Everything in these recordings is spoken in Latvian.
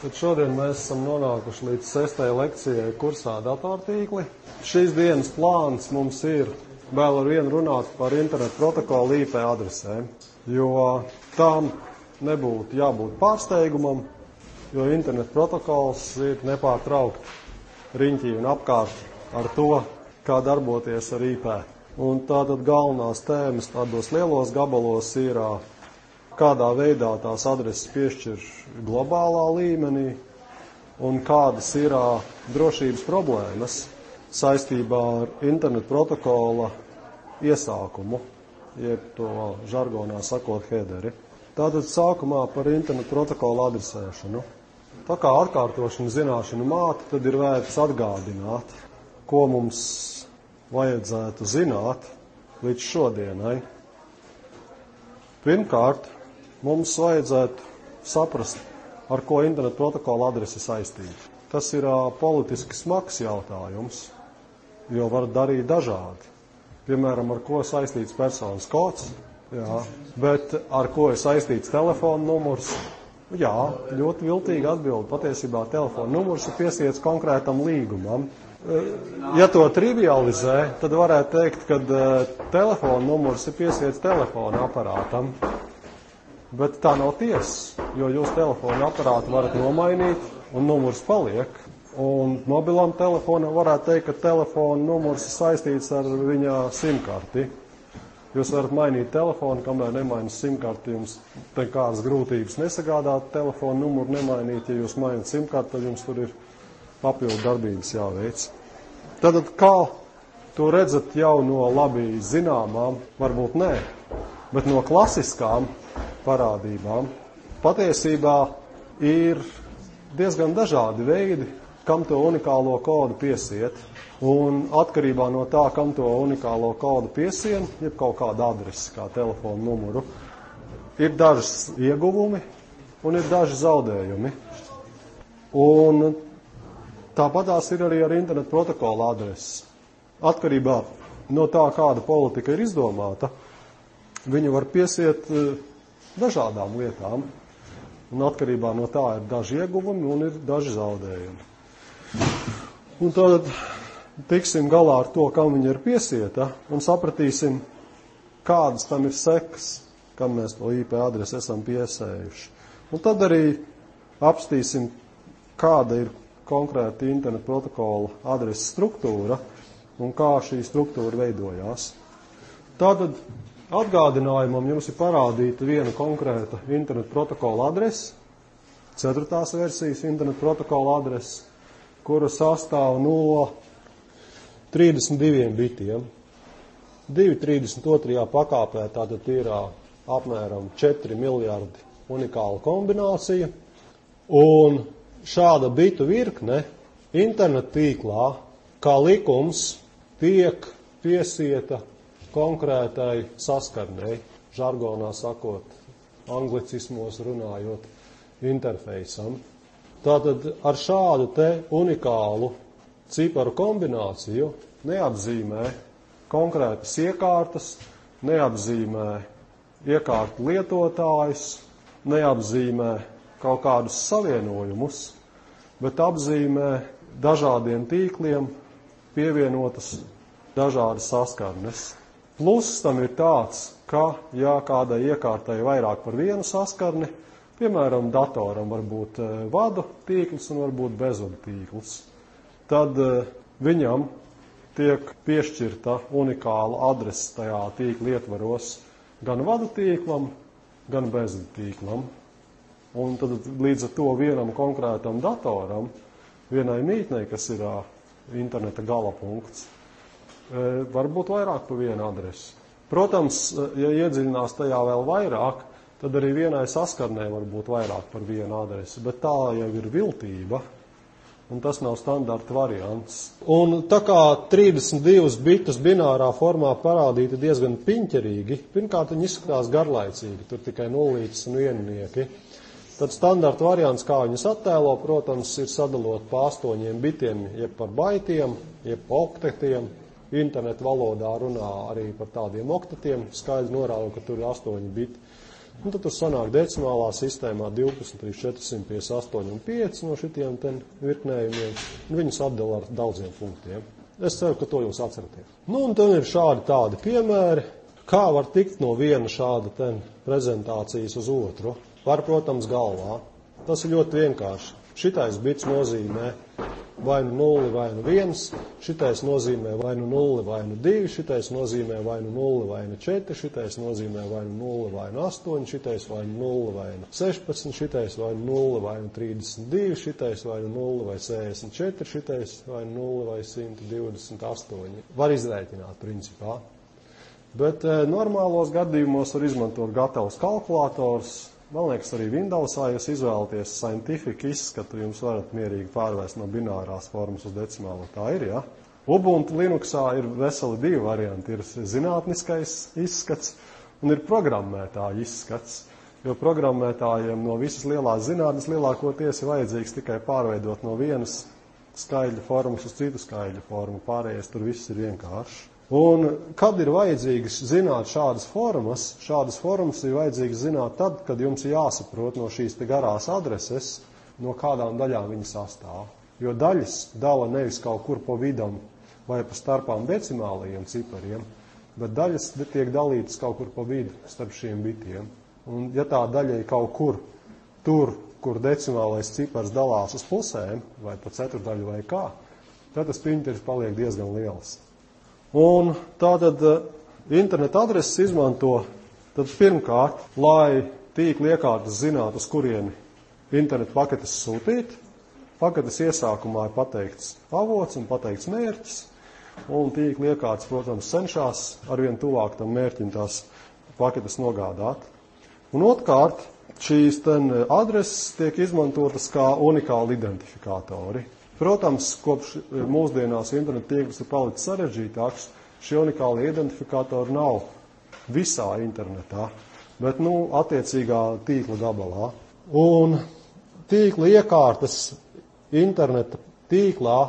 Tad šodien mēs esam nonākuši līdz 6. lekcijai kursā datortīkli. Šīs dienas plāns mums ir vēl ar vienu runāt par internetu protokolu IP adresēm, jo tām nebūtu jābūt pārsteigumam, jo internetu protokols ir nepārtraukti riņķī un apkārt ar to, kā darboties ar IP. Un tātad galvenās tēmas tādos lielos gabalos ir, kādā veidā tās adreses piešķir globālā līmenī un kādas ir drošības problēmas saistībā ar internetu protokola iesākumu, jeb to žargonā sakot hederi. Tātad sākumā par internetu protokola adresēšanu. Tā kā atkārtošana zināšanu māte, tad ir vērts atgādināt, ko mums vajadzētu zināt līdz šodienai. Pirmkārt, mums vajadzētu saprast, ar ko internetu protokola adrese saistīta. Tas ir politiski smags jautājums, jo var darīt dažādi. Piemēram, ar ko saistīts personas kods, jā, bet ar ko ir saistīts telefona numurs. Jā, ļoti viltīgi atbild. Patiesībā telefona numurs ir piesiets konkrētam līgumam. Ja to trivializē, tad varētu teikt, ka telefona numurs ir piesiets telefona aparātam. Bet tā nav tiesa, jo jūs telefona aparātu varat nomainīt un numurs paliek. Un mobilam telefonam varētu teikt, ka telefona numurs ir saistīts ar viņa simkarti. Jūs varat mainīt telefonu, kamēr nemainas simkarti, jums nekādas grūtības nesagādāt telefonu numuru nemainīt. Ja jūs mainat simkarti, tad jums tur ir papildu darbības jāveic. Tātad kā to redzat jau no labi zināmām, varbūt nē, bet no klasiskām parādībām patiesībā ir diezgan dažādi veidi, kam to unikālo kodu piesiet. Un atkarībā no tā, kam to unikālo kodu piesien, jeb kaut kāda adrese, kā telefona numuru, ir dažas ieguvumi un ir daži zaudējumi. Un tāpatās ir arī ar internetu protokola adreses. Atkarībā no tā, kāda politika ir izdomāta, viņi var piesiet dažādām lietām. Un atkarībā no tā ir daži ieguvumi un ir daži zaudējumi. Un tad tiksim galā ar to, kam viņa ir piesieta, un sapratīsim, kādas tam ir sekas, kam mēs to IP adresi esam piesējuši. Un tad arī apstīsim, kāda ir konkrēta internetu protokola adreses struktūra un kā šī struktūra veidojās. Tātad atgādinājumam jums ir parādīta viena konkrēta internetu protokola adrese, 4. versijas internetu protokola adrese, kura sastāv no 32 bitiem. 232. pakāpē tātad ir apmēram 4 miljardi unikāla kombinācija. Un šāda bitu virkne internet tīklā kā likums tiek piesieta konkrētai saskarnei, žargonā sakot, anglicismos runājot, interfeisam. Tātad ar šādu te unikālu ciparu kombināciju neapzīmē konkrētas iekārtas, neapzīmē iekārtu lietotājus, neapzīmē kaut kādus savienojumus, bet apzīmē dažādiem tīkliem pievienotas dažādas saskarnes. Pluss tam ir tāds, ka, ja kādai iekārtai vairāk par vienu saskarni, piemēram, datoram var būt vadu tīkls un var būt bezvadu tīkls, tad viņam tiek piešķirta unikāla adrese tajā tīkla ietvaros gan vadu tīklam, gan bezvadu tīklam. Un tad līdz ar to vienam konkrētam datoram, vienai mītnei, kas ir interneta gala punkts, var būt vairāk par vienu adresi. Protams, ja iedziļinās tajā vēl vairāk, tad arī vienai saskarnē var būt vairāk par vienu adresi, bet tā jau ir viltība, un tas nav standarta variants. Un tā kā 32 bitus binārā formā parādīti diezgan piņķerīgi, pirmkārt viņi izskatās garlaicīgi, tur tikai nulītes un viennieki. Tad standarta variants, kā viņus attēlo, protams, ir sadalot pa 8 bitiem, jeb par baitiem, jeb pa oktetiem. Internetu valodā runā arī par tādiem oktetiem, skaidri norāda, ka tur ir 8 biti. Un tad tur sanāk decimālā sistēmā 12 līdz 458 un 5 no šitiem virknējumiem. Viņus atdala ar daudziem punktiem. Es ceru, ka to jūs atceraties. Nu, un tad ir šādi tādi piemēri, kā var tikt no viena šāda prezentācijas uz otru. Var, protams, galvā. Tas ir ļoti vienkārši. Šitais bits nozīmē vai nu 0 vai nu 1, šitais nozīmē vai nu 0 vai nu 2, šitais nozīmē vai nu 0 vai nu 4, šitais nozīmē vai nu 0 vai nu 8, šitais vai nu 0 vai nu 16, šitais vai nu 0 vai nu 32, šitais vai nu 0 vai 64, šitais vai nu 0 vai 128. Var izrēķināt principā. Bet normālos gadījumos var izmantot gatavus kalkulators. Man liekas, arī Windowsā, ja jūs izvēlaties scientific izskatu, jums varat mierīgi pārvērst no binārās formas uz decimālo. Tā ir, ja? Ubuntu Linuxā ir veseli 2 varianti. Ir zinātniskais izskats un ir programmētāja izskats. Jo programmētājiem no visas lielās zinātnes lielākoties ir vajadzīgs tikai pārveidot no vienas skaidļa formas uz citu skaidļa formu. Pārējais tur viss ir vienkārši. Un kad ir vajadzīgs zināt šādas formas ir vajadzīgs zināt tad, kad jums ir jāsaprot no šīs te garās adreses, no kādām daļām viņi sastāv. Jo daļas dala nevis kaut kur pa vidam vai pa starpām decimālajiem cipariem, bet daļas tiek dalītas kaut kur pa vidu starp šiem bitiem. Un ja tā daļa ir kaut kur tur, kur decimālais cipars dalās uz pusēm, vai pa ceturdaļu vai kā, tad tas printeris paliek diezgan liels. Un tātad interneta adreses izmanto tad pirmkārt, lai tīkla iekārtas zinātu, uz kurieni interneta paketes sūtīt. Paketes iesākumā ir pateikts avots un pateikts mērķis, un tīkla iekārtas, protams, cenšas arvien tuvāk tam mērķim tās paketes nogādāt. Un otrkārt, šīs adreses tiek izmantotas kā unikāli identifikātori. Protams, kopš mūsdienās interneta tīkls ir palicis sarežģītāks, šie unikāli identifikātori nav visā internetā, bet, attiecīgā tīkla gabalā. Un tīkla iekārtas interneta tīklā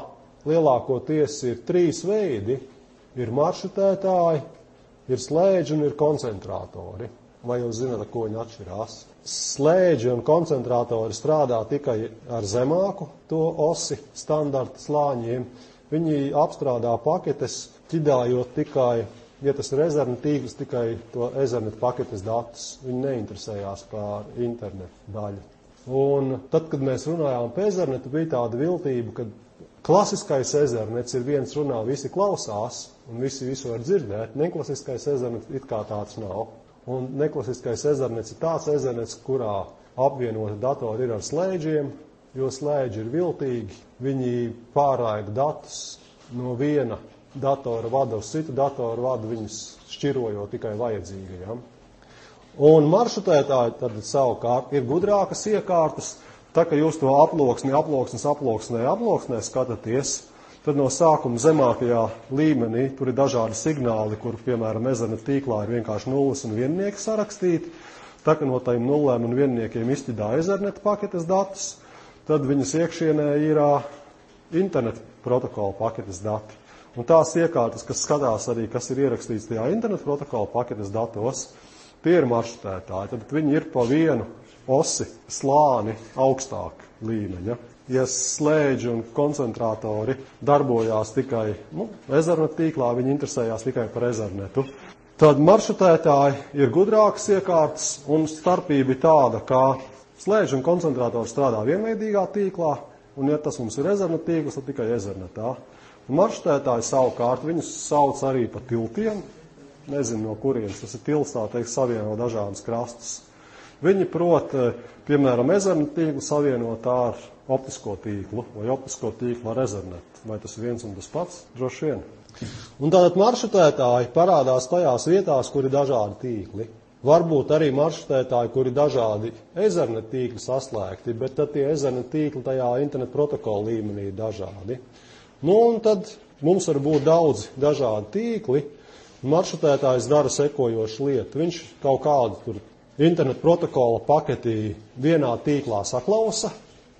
lielākoties ir 3 veidi. Ir maršrutētāji, ir slēdži un ir koncentrātori. Vai jūs zināt, ar ko viņi atšķirās? Slēdži un koncentrātori strādā tikai ar zemāku to osi standarta slāņiem. Viņi apstrādā paketes, ķidājot tikai, ja tas ir Ethernet tīkls, tikai to Ethernet paketes datus. Viņi neinteresējās par internetu daļu. Un tad, kad mēs runājām par Ethernetu, bija tāda viltība, ka klasiskais Ethernets ir viens runā, visi klausās un visi visu var dzirdēt. Neklasiskais Ethernets it kā tāds nav. Un neklasiskais Ethernets ir tāds Ethernets, kurā apvienoti datori ir ar slēdžiem, jo slēdži ir viltīgi. Viņi pārraida datus no viena datora vada uz citu datoru vadu, viņus šķirojot tikai vajadzīgajam. Un maršrutētāji tad savukārt ir gudrākas iekārtas. Tā, ka jūs to aploksnē skatāties, tad no sākuma zemākajā līmenī tur ir dažādi signāli, kur, piemēram, Ethernet tīklā ir vienkārši nulles un viennieki sarakstīti. Tā, ka no tajiem nullēm un vienniekiem izķidā Ethernet paketes datus, tad viņas iekšienē ir internet protokola paketes dati. Un tās iekārtas, kas skatās arī, kas ir ierakstīts tajā internet protokola paketes datos, tie ir maršrutētāji. Tad viņi ir pa vienu osi slāni augstāk līmeņa. Ja slēdži un koncentrātori darbojās tikai Ethernet tīklā, viņi interesējās tikai par Ethernetu. Tad maršrutētāji ir gudrākas iekārtas, un starpība ir tāda, ka slēdži un koncentrātori strādā vienveidīgā tīklā, un ja tas mums ir Ethernet tīkls, tad tikai Ethernetā. Un maršrutētāji savukārt, viņus sauc arī pa tiltiem, nezinu no kurienes, tas ir tilts, tā teikt, savieno dažādas krastus. Viņi prot, piemēram, Ethernet tīklu savienot ar optisko tīklu vai optisko tīklu ar Ethernet. Vai tas ir viens un tas pats? Droši vien. Un tātad maršrutētāji parādās tajās vietās, kur ir dažādi tīkli. Varbūt arī maršrutētāji, kur ir dažādi Ethernet tīkli saslēgti, bet tad tie Ethernet tīkli tajā internet protokola līmenī ir dažādi. Un tad mums var būt daudz dažādi tīkli. Maršrutētājs dara sekojošu lietu. Viņš kaut kādu tur internet protokola paketī vienā tīklā saklausa,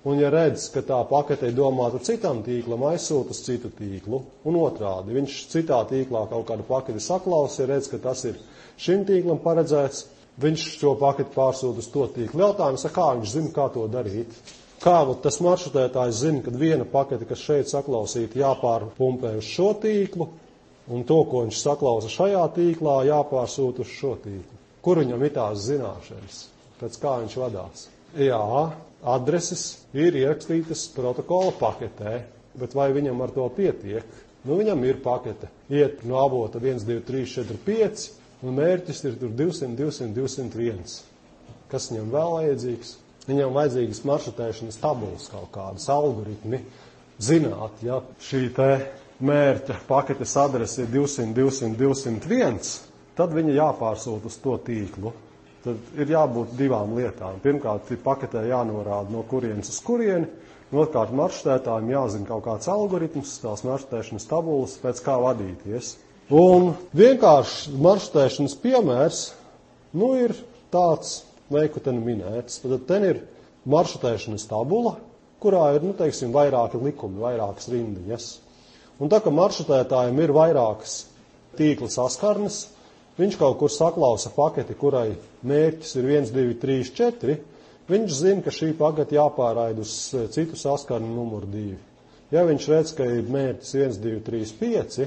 un ja redz, ka tā pakete ir domāta citam tīklam, aizsūta uz citu tīklu, un otrādi. Viņš citā tīklā kaut kādu paketi saklausa, ja redz, ka tas ir šim tīklam paredzēts, viņš šo paketi pārsūta uz to tīklu. Jautājums, kā viņš zina, kā to darīt? Kā tas maršrutētājs zina, kad viena pakete, kas šeit saklausīta, jāpārpumpē uz šo tīklu, un to, ko viņš saklausa šajā tīklā, jāpārsūta uz šo tīklu? Kur viņam ir tās zināšanas? Pēc kā viņš vadās? Jā, adreses ir ierakstītas protokola paketē, bet vai viņam ar to pietiek? Nu, viņam ir pakete. Iet no avota 1, 2, 3, 4, 5, un mērķis ir tur 200, 200, 201. Kas viņam vēl vajadzīgs? Viņam vajadzīgas maršrutēšanas tabulas kaut kādas, algoritmi, zināt, ja šī te mērķa paketes adrese ir 200, 200, 201, tad viņa jāpārsūt uz to tīklu. Tad ir jābūt divām lietām. Pirmkārt, paketē jānorāda, no kurienes uz kurieni, un otrkārt, maršrutētājiem jāzina kaut kāds algoritms, tās maršrutēšanas tabulas, pēc kā vadīties. Un vienkārši maršrutēšanas piemērs, ir tāds, veiku ten minēts. Tad ten ir maršrutēšanas tabula, kurā ir, vairāki likumi, vairākas rindiņas. Un tā, ka maršrutētājiem ir vairākas tīkla saskarnes, viņš kaut kur saklausa paketi, kurai mērķis ir 1, 2, 3, 4, viņš zina, ka šī paketi jāpāraida uz citu saskarni numuru 2. Ja viņš redz, ka ir mērķis 1, 2, 3, 5,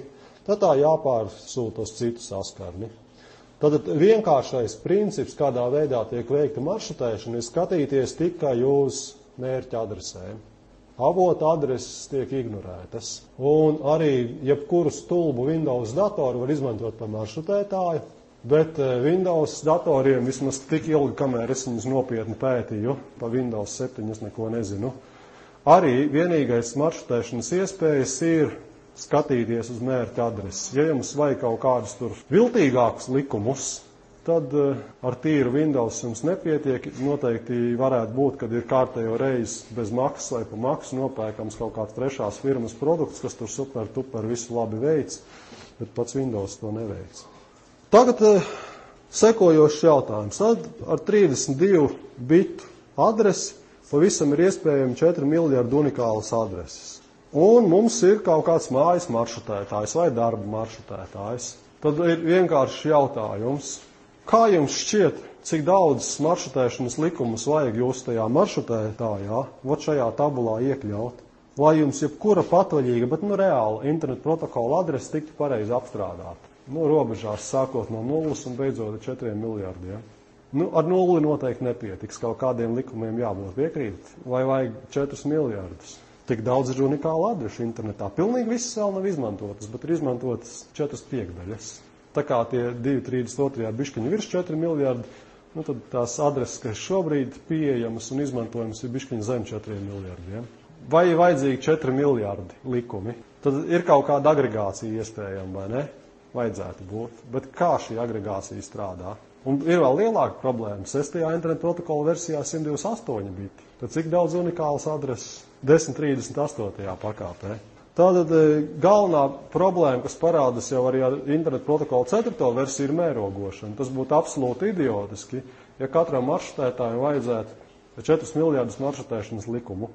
tad tā jāpārsūta uz citu saskarni. Tad vienkāršais princips, kādā veidā tiek veikta maršrutēšana, ir skatīties tikai uz mērķa adresēm. Avota adreses tiek ignorētas. Un arī jebkuru stulbu Windows datoru var izmantot par maršrutētāju, bet Windows datoriem vismaz tik ilgi, kamēr es viņus nopietni pētīju, pa Windows 7 es neko nezinu. Arī vienīgais maršrutēšanas iespējas ir skatīties uz mērķa adresi. Ja jums vajag kaut kādus tur viltīgākus likumus, tad ar tīru Windows jums nepietiek. Noteikti varētu būt, kad ir kārtējo reizi bez maksas vai pa maksu nopērkams kaut kāds trešās firmas produkts, kas tur super visu labi veic, bet pats Windows to neveic. Tagad sekojošs jautājums. Tad ar 32 bitu adresi pavisam ir iespējami 4 miljardi unikālas adreses. Un mums ir kaut kāds mājas maršrutētājs vai darba maršrutētājs. Tad ir vienkāršs jautājums. Kā jums šķiet, cik daudz maršrutēšanas likumus vajag jūs tajā maršrutētājā, šajā tabulā iekļaut, lai jums jebkura patvaļīga, bet reāla internet protokola adrese tiktu pareizi apstrādāta? Robežās sākot no 0 un beidzot ar 4 miljardiem. Ar 0 noteikti nepietiks, kaut kādiem likumiem jābūt piekrīt, vai vajag 4 miljardus. Tik daudz ir unikāla adrešu internetā. Pilnīgi visas vēl nav izmantotas, bet ir izmantotas 4/5. Tā kā tie 2,32 bišķiņi virs 4 miljardi, tad tās adreses, kas šobrīd pieejamas un izmantojamas, ir bišķiņi zem 4 miljardiem. Vai ir vajadzīgi 4 miljardi likumi? Tad ir kaut kāda agregācija iespējama, vai ne? Vajadzētu būt. Bet kā šī agregācija strādā? Un ir vēl lielāka problēma. 6. internetu protokola versijā 128 biti. Tad cik daudz unikālas adreses? 1038. pakāpē. Tātad galvenā problēma, kas parādas jau arī ar internetu protokolu 4. versiju, ir mērogošana. Tas būtu absolūti idiotiski, ja katram maršrutētājam vajadzētu 4 miljardus maršrutēšanas likumu.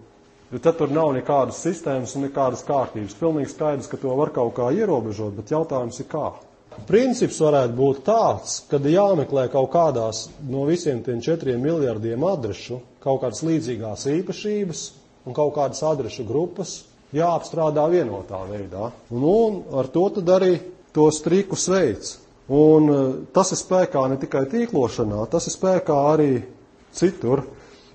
Jo tad tur nav nekādas sistēmas un nekādas kārtības. Pilnīgi skaidrs, ka to var kaut kā ierobežot, bet jautājums ir kā. Princips varētu būt tāds, kad jāmeklē kaut kādās no visiem tiem 4 miljardiem adrešu kaut kādas līdzīgās īpašības un kaut kādas adrešu grupas jāapstrādā vienotā veidā. Un ar to tad arī tos trikus veids. Un tas ir spēkā ne tikai tīklošanā, tas ir spēkā arī citur.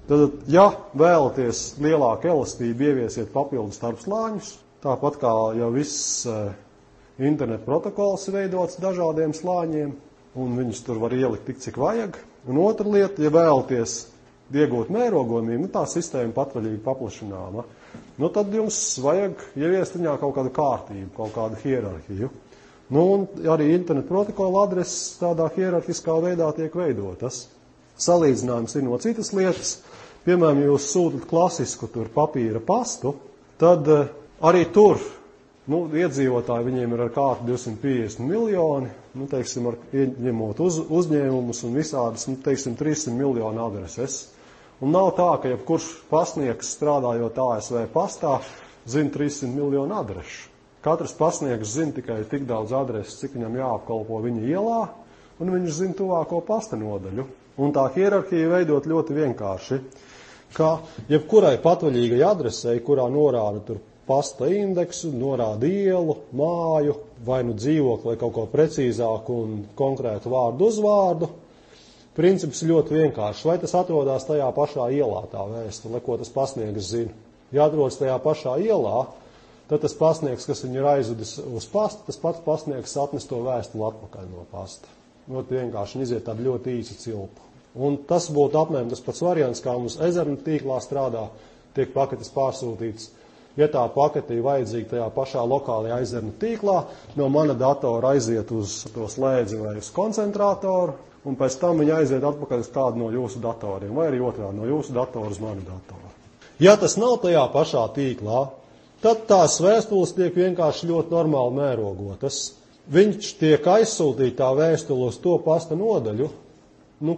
Tad, ja vēlaties lielāku elastību, ieviesiet papildus starpslāņus, tāpat kā jau viss internet protokols ir veidots dažādiem slāņiem, un viņus tur var ielikt tik, cik vajag. Un otra lieta, ja vēlaties iegūt mērogojumību, tā sistēma patvaļīgi paplašināma, tad jums vajag ieviest viņā kaut kādu kārtību, kaut kādu hierarhiju. Un arī internet protokola adreses tādā hierarhiskā veidā tiek veidotas. Salīdzinājums ir no citas lietas. Piemēram, jūs sūtat klasisku tur papīra pastu, tad arī tur iedzīvotāji viņiem ir ar kārtu 250 miljoni, ar ieņemot uzņēmumus un visādas, 300 miljonu adreses. Un nav tā, ka jebkurš pasnieks strādājot ASV pastā zina 300 miljonu adrešu. Katrs pasnieks zina tikai tik daudz adreses, cik viņam jāapkalpo viņa ielā, un viņš zina tuvāko pasta nodaļu. Un tā hierarhija veidot ļoti vienkārši, ka jebkurai patvaļīgai adresei, kurā norāda tur pasta indeksu, norāda ielu, māju, vai nu dzīvokli, vai kaut ko precīzāku un konkrētu vārdu uzvārdu, princips ļoti vienkāršs. Vai tas atrodas tajā pašā ielā, tā vēstule, ko tas pasniegs zina? Ja atrodas tajā pašā ielā, tad tas pasniegs, kas viņu ir aizvedis uz pasta, tas pats pasniegs atnes to vēstuli atpakaļ no pasta. Ļoti vienkārši, un iziet tādu ļoti īsu cilpu. Un tas būtu apmēram tas pats variants, kā mums Ethernet tīklā strādā, tiek paketes pārsūtītas. Ja tā pakete ir vajadzīga tajā pašā lokālajā Ethernet tīklā, no mana datora aiziet uz to slēdzi vai uz koncentrātoru, un pēc tam viņa aiziet atpakaļ uz kādu no jūsu datoriem, vai arī otrādi no jūsu datora uz manu datoru. Ja tas nav tajā pašā tīklā, tad tās vēstules tiek vienkārši ļoti normāli mērogotas. Viņš tiek aizsūtīta tā vēstule uz to pasta nodaļu,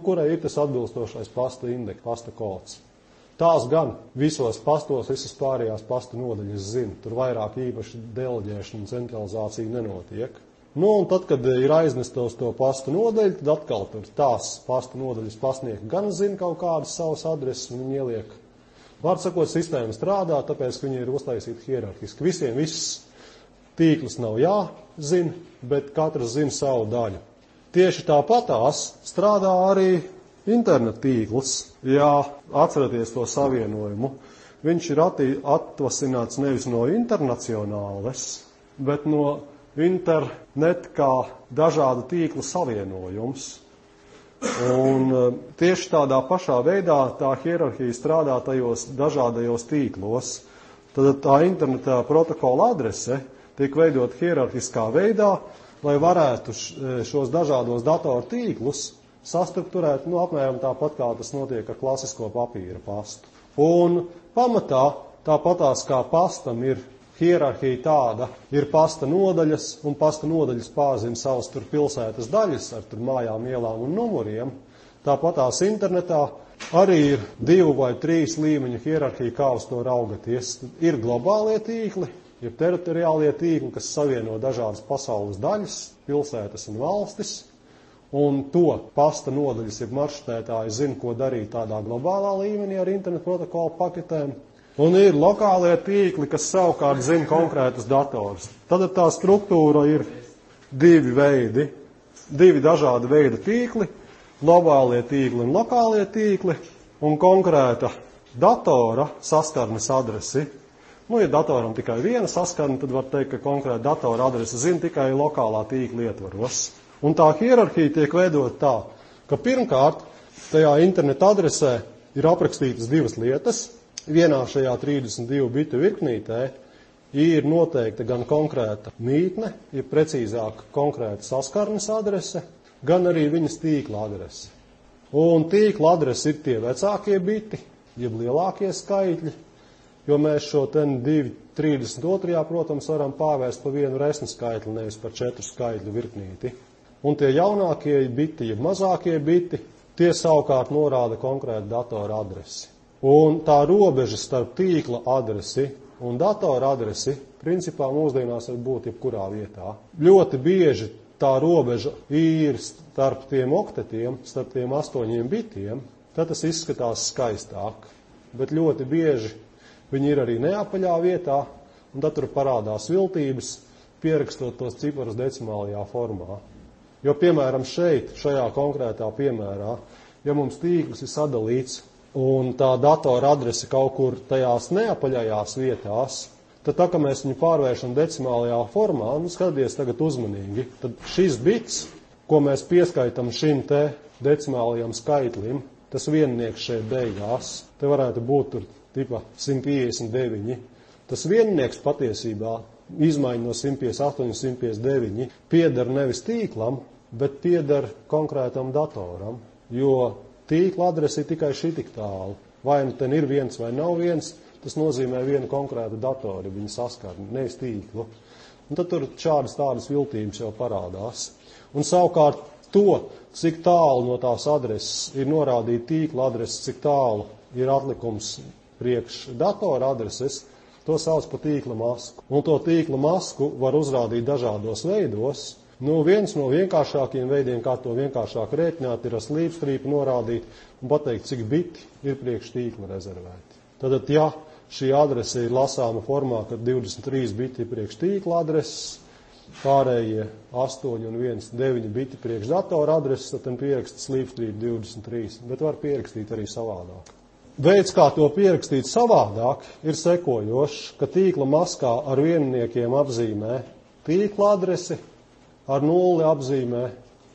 kurai ir tas atbilstošais pasta indeks, pasta kods. Tās gan visos pastos, visas pārējās pasta nodaļas zina. Tur vairāk īpaši deleģēšana un centralizācija nenotiek. Un tad, kad ir aiznesta uz to pasta nodaļu, tad atkal tur tās pasta nodaļas pasnieki gan zina kaut kādas savas adreses, un viņi ieliek. Vārds sakot, sistēma strādā, tāpēc, ka viņi ir uztaisīti hierarhiski. Visiem viss tīkls nav jāzina, bet katrs zina savu daļu. Tieši tāpatās strādā arī internet tīkls. Ja atceraties to savienojumu, viņš ir atvasināts nevis no internacionāles, bet no internet kā dažādu tīklu savienojums. Un tieši tādā pašā veidā tā hierarhija strādā tajos dažādajos tīklos. Tad tā internetā protokola adrese tiek veidot hierarhiskā veidā, lai varētu šos dažādos datoru tīklus sastrukturēt, apmēram tāpat kā tas notiek ar klasisko papīra pastu. Un pamatā tāpatās kā pastam ir hierarhija tāda, ir pasta nodaļas, un pasta nodaļas pārzina savas tur pilsētas daļas ar tur mājām, ielām un numuriem. Tāpatās internetā arī ir 2 vai 3 līmeņu hierarhija, kā uz to raugaties. Ir globālie tīkli, ir teritoriālie tīkli, kas savieno dažādas pasaules daļas, pilsētas un valstis, un to pasta nodaļas, ja maršrutētāji zina, ko darīt tādā globālā līmenī ar internetu protokolu paketēm. Un ir lokālie tīkli, kas savukārt zina konkrētus datorus. Tad tā struktūra ir 2 veidi, 2 dažādi veidi tīkli, globālie tīkli un lokālie tīkli, un konkrēta datora saskarnes adresi. Ja datoram tikai viena saskarne, tad var teikt, ka konkrēta datora adrese zina tikai lokālā tīkla ietvaros. Un tā hierarhija tiek veidot tā, ka pirmkārt tajā interneta adresē ir aprakstītas 2 lietas. Vienā šajā 32 bitu virknītē ir noteikta gan konkrēta mītne, ja precīzāk konkrēta saskarnes adrese, gan arī viņas tīkla adrese. Un tīkla adrese ir tie vecākie biti, jeb lielākie skaitļi, jo mēs šo 232, protams, varam pārvērst pa vienu resnu skaitli, nevis par 4 skaitļu virknīti. Un tie jaunākie biti, jeb mazākie biti, tie savukārt norāda konkrētu datora adresi. Un tā robeža starp tīkla adresi un datora adresi principā mūsdienās var būt jebkurā vietā. Ļoti bieži tā robeža ir starp tiem oktetiem, starp tiem 8 bitiem, tad tas izskatās skaistāk. Bet ļoti bieži viņi ir arī neapaļā vietā, un tad tur parādās viltības, pierakstot tos ciparus decimālajā formā. Jo, piemēram, šajā konkrētā piemērā, ja mums tīkls ir sadalīts, un tā datora adrese kaut kur tajās neapaļajās vietās, tad tā, ka mēs viņu pārvēršam decimālajā formā, skaties tagad uzmanīgi, tad šis bits, ko mēs pieskaitam šim te decimālajam skaitlim, tas viennieks šeit beigās, te varētu būt tur tipa 159. Tas viennieks patiesībā izmaiņa no 158 un 159 pieder nevis tīklam, bet pieder konkrētam datoram, jo tīkla adrese ir tikai šitik tālu. Vai nu ten ir viens vai nav viens, tas nozīmē vienu konkrētu datoru, viņa saskarni, nevis tīklu. Un tad tur šādas tādas viltības jau parādās. Un savukārt to, cik tālu no tās adreses ir norādīta tīkla adrese, cik tālu ir atlikums priekš datora adreses, to sauc par tīkla masku. Un to tīkla masku var uzrādīt dažādos veidos. Viens no vienkāršākajiem veidiem, kā to vienkāršāk rēķināt, ir ar slīpstrīpu norādīt un pateikt, cik biti ir priekš tīkla rezervēti. Tātad, ja šī adrese ir lasāma formā, kad 23 biti ir priekš tīkla adreses, pārējie 8 un 1, 9 biti priekš datora adreses, tad pieraksta slīpstrīpu 23, bet var pierakstīt arī savādāk. Veids, kā to pierakstīt savādāk, ir sekojošs, ka tīkla maskā ar vienniekiem apzīmē tīkla adresi, ar nulli apzīmē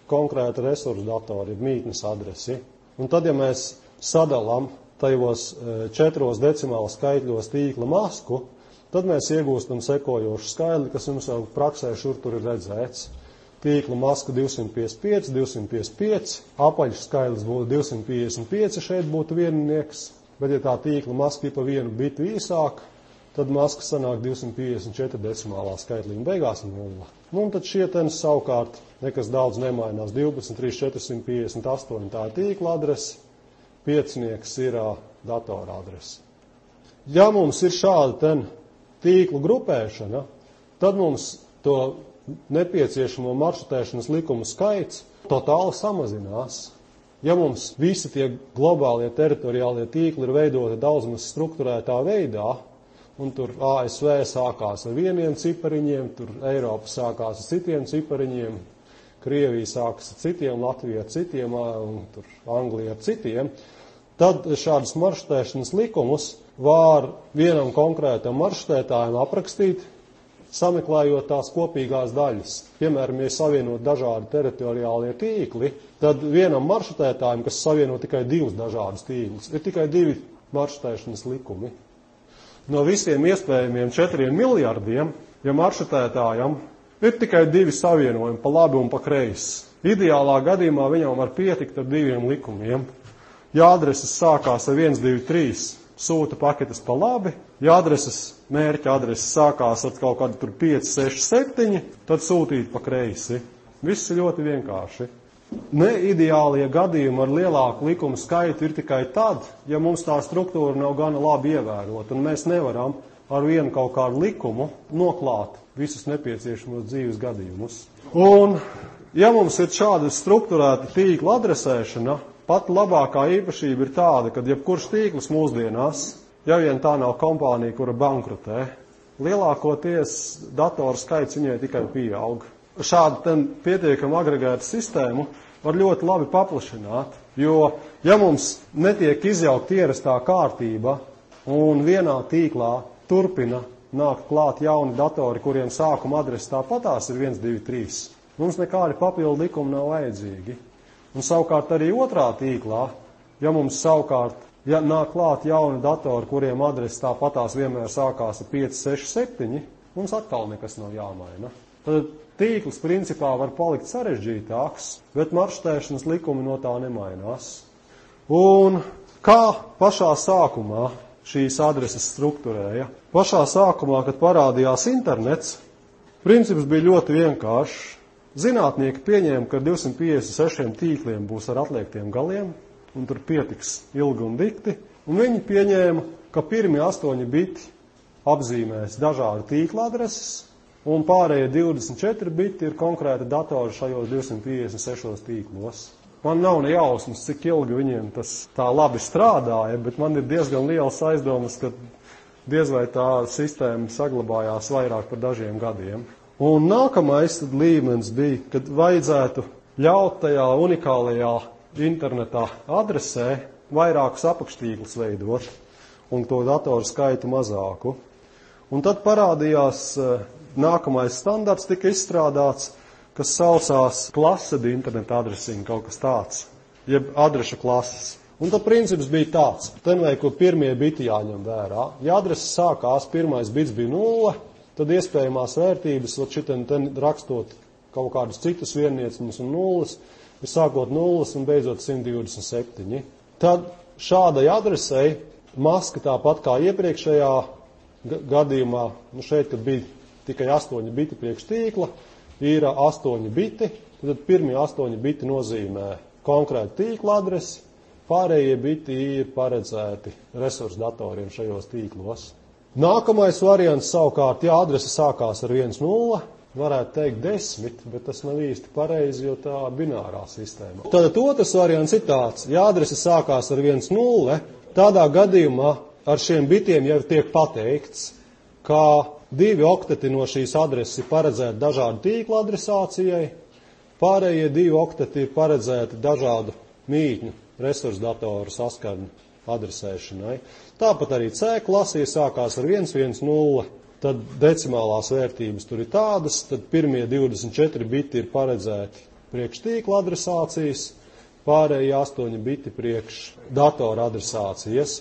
konkrēta resursu datori, mītnes adresi. Un tad, ja mēs sadalām tajos 4 decimāla skaitļos tīkla masku, tad mēs iegūstam sekojošu skaidri, kas jums jau praksē šur tur ir redzēts. Tīkla maska 255, 255, apaļš skaidrs būtu 255, šeit būtu viennieks, bet ja tā tīkla maska ir pa vienu bitu īsāk, tad maska sanāk 254 decimālā skaitlī un beigās ir 0. Un tad šietens savukārt nekas daudz nemainās, 12, 3, 458, tā ir tīkla adrese, piecinieks ir datora adrese. Ja mums ir šāda tīklu grupēšana, tad mums to nepieciešamo maršrutēšanas likumu skaits totāli samazinās. Ja mums visi tie globālie teritoriālie tīkli ir veidoti daudzmas strukturētā veidā, un tur ASV sākās ar vieniem cipariņiem, tur Eiropa sākās ar citiem cipariņiem, Krievija sākas ar citiem, Latvija ar citiem, un tur Anglija ar citiem, tad šādas maršrutēšanas likumus var vienam konkrētam maršrutētājam aprakstīt, sameklējot tās kopīgās daļas. Piemēram, ja savienot dažādi teritoriālie tīkli, tad vienam maršrutētājam, kas savieno tikai 2 dažādus tīklus, ir tikai 2 maršrutēšanas likumi. No visiem iespējamiem 4 miljardiem, ja maršrutētājam ir tikai 2 savienojumi, pa labi un pa kreisi. Ideālā gadījumā viņam var pietikt ar 2 likumiem. Ja adreses sākās ar 1, 2, 3, sūta paketes pa labi. Ja mērķa adreses sākās ar kaut kādu tur 5, 6, 7, tad sūtīt pa kreisi. Viss ir ļoti vienkārši. Neideālie gadījumi ar lielāku likumu skaitu ir tikai tad, ja mums tā struktūra nav gana labi ievērota, un mēs nevaram ar vienu kaut kādu likumu noklāt visus nepieciešamos dzīves gadījumus. Un, ja mums ir šāda strukturēta tīkla adresēšana, pat labākā īpašība ir tāda, ka jebkurš tīkls mūsdienās, ja vien tā nav kompānija, kura bankrotē, lielākoties datoru skaits viņai tikai pieaug. Šādu pietiekami agregētu sistēmu var ļoti labi paplašināt, jo, ja mums netiek izjaukt ierastā kārtība un vienā tīklā turpina nākt klāt jauni datori, kuriem sākuma adrese tāpatās ir 1, 2, 3, mums nekādi papildu likumi nav vajadzīgi. Un savukārt arī otrā tīklā, ja mums savukārt nāk klāt jauni datori, kuriem adrese tāpatās vienmēr sākās ar 5, 6, 7, mums atkal nekas nav jāmaina. Tad tīkls principā var palikt sarežģītāks, bet maršrutēšanas likumi no tā nemainās. Un kā pašā sākumā šīs adreses strukturēja? Pašā sākumā, kad parādījās internets, princips bija ļoti vienkāršs. Zinātnieki pieņēma, ka 256 tīkliem būs ar atliektiem galiem, un tur pietiks ilgi un dikti, un viņi pieņēma, ka pirmie 8 biti apzīmēs dažādu tīkla adreses, un pārējie 24 biti ir konkrēti datori šajos 256 tīklos. Man nav ne jausmas, cik ilgi viņiem tas tā labi strādāja, bet man ir diezgan liels aizdomas, ka diez vai tā sistēma saglabājās vairāk par dažiem gadiem. Un nākamais līmenis bija, kad vajadzētu ļaut tajā unikālajā internetā adresē vairākus apakštīklus veidot un to datoru skaitu mazāku. Un tad parādījās nākamais standarts, tika izstrādāts, kas saucās klased internet addressing, kaut kas tāds, jeb adrešu klases. Un tad princips bija tāds, ko pirmie biti jāņem vērā. Ja adrese sākās, pirmais bits bija 0, tad iespējamās vērtības, šitien rakstot kaut kādus citus viennieciņus un nulles, ir sākot 0 un beidzot 127. Tad šādai adresei maska tāpat kā iepriekšējā gadījumā, šeit, kad bija tikai 8 biti priekš tīkla, ir 8 biti, tad pirmie 8 biti nozīmē konkrētu tīkla adresi, pārējie biti ir paredzēti resursu datoriem šajos tīklos. Nākamais variants savukārt, ja adrese sākās ar 1,0, varētu teikt 10, bet tas nav īsti pareizi, jo tā binārā sistēma. Tātad otrs variants ir tāds, ja adrese sākās ar 1,0, tādā gadījumā ar šiem bitiem jau tiek pateikts, ka 2 okteti no šīs adreses ir paredzēti dažādu tīklu adresācijai, pārējie 2 okteti ir paredzēti dažādu mītņu resursu datoru saskarņu adresēšanai. Tāpat arī C klasē sākās ar 1,1,0, tad decimālās vērtības tur ir tādas, tad pirmie 24 biti ir paredzēti priekš tīkla adresācijas, pārējie 8 biti priekš datora adresācijas.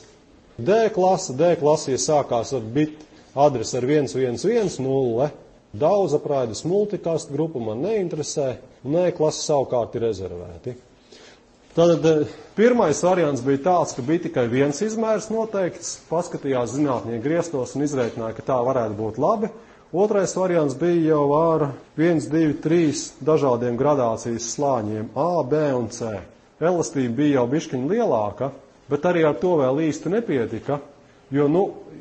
D klasē sākās ar bitu adresi ar 1,1,1,0, daudzapraides multikast grupu man neinteresē, un E klase savukārt ir rezervēti. Tātad pirmais variants bija tāds, ka bija tikai viens izmērs noteikts, paskatījās zinātnieki griestos un izrēķināja, ka tā varētu būt labi. Otrais variants bija jau ar 1, 2, 3 dažādiem gradācijas slāņiem A, B un C. Elastība bija jau bišķiņa lielāka, bet arī ar to vēl īsti nepietika, jo,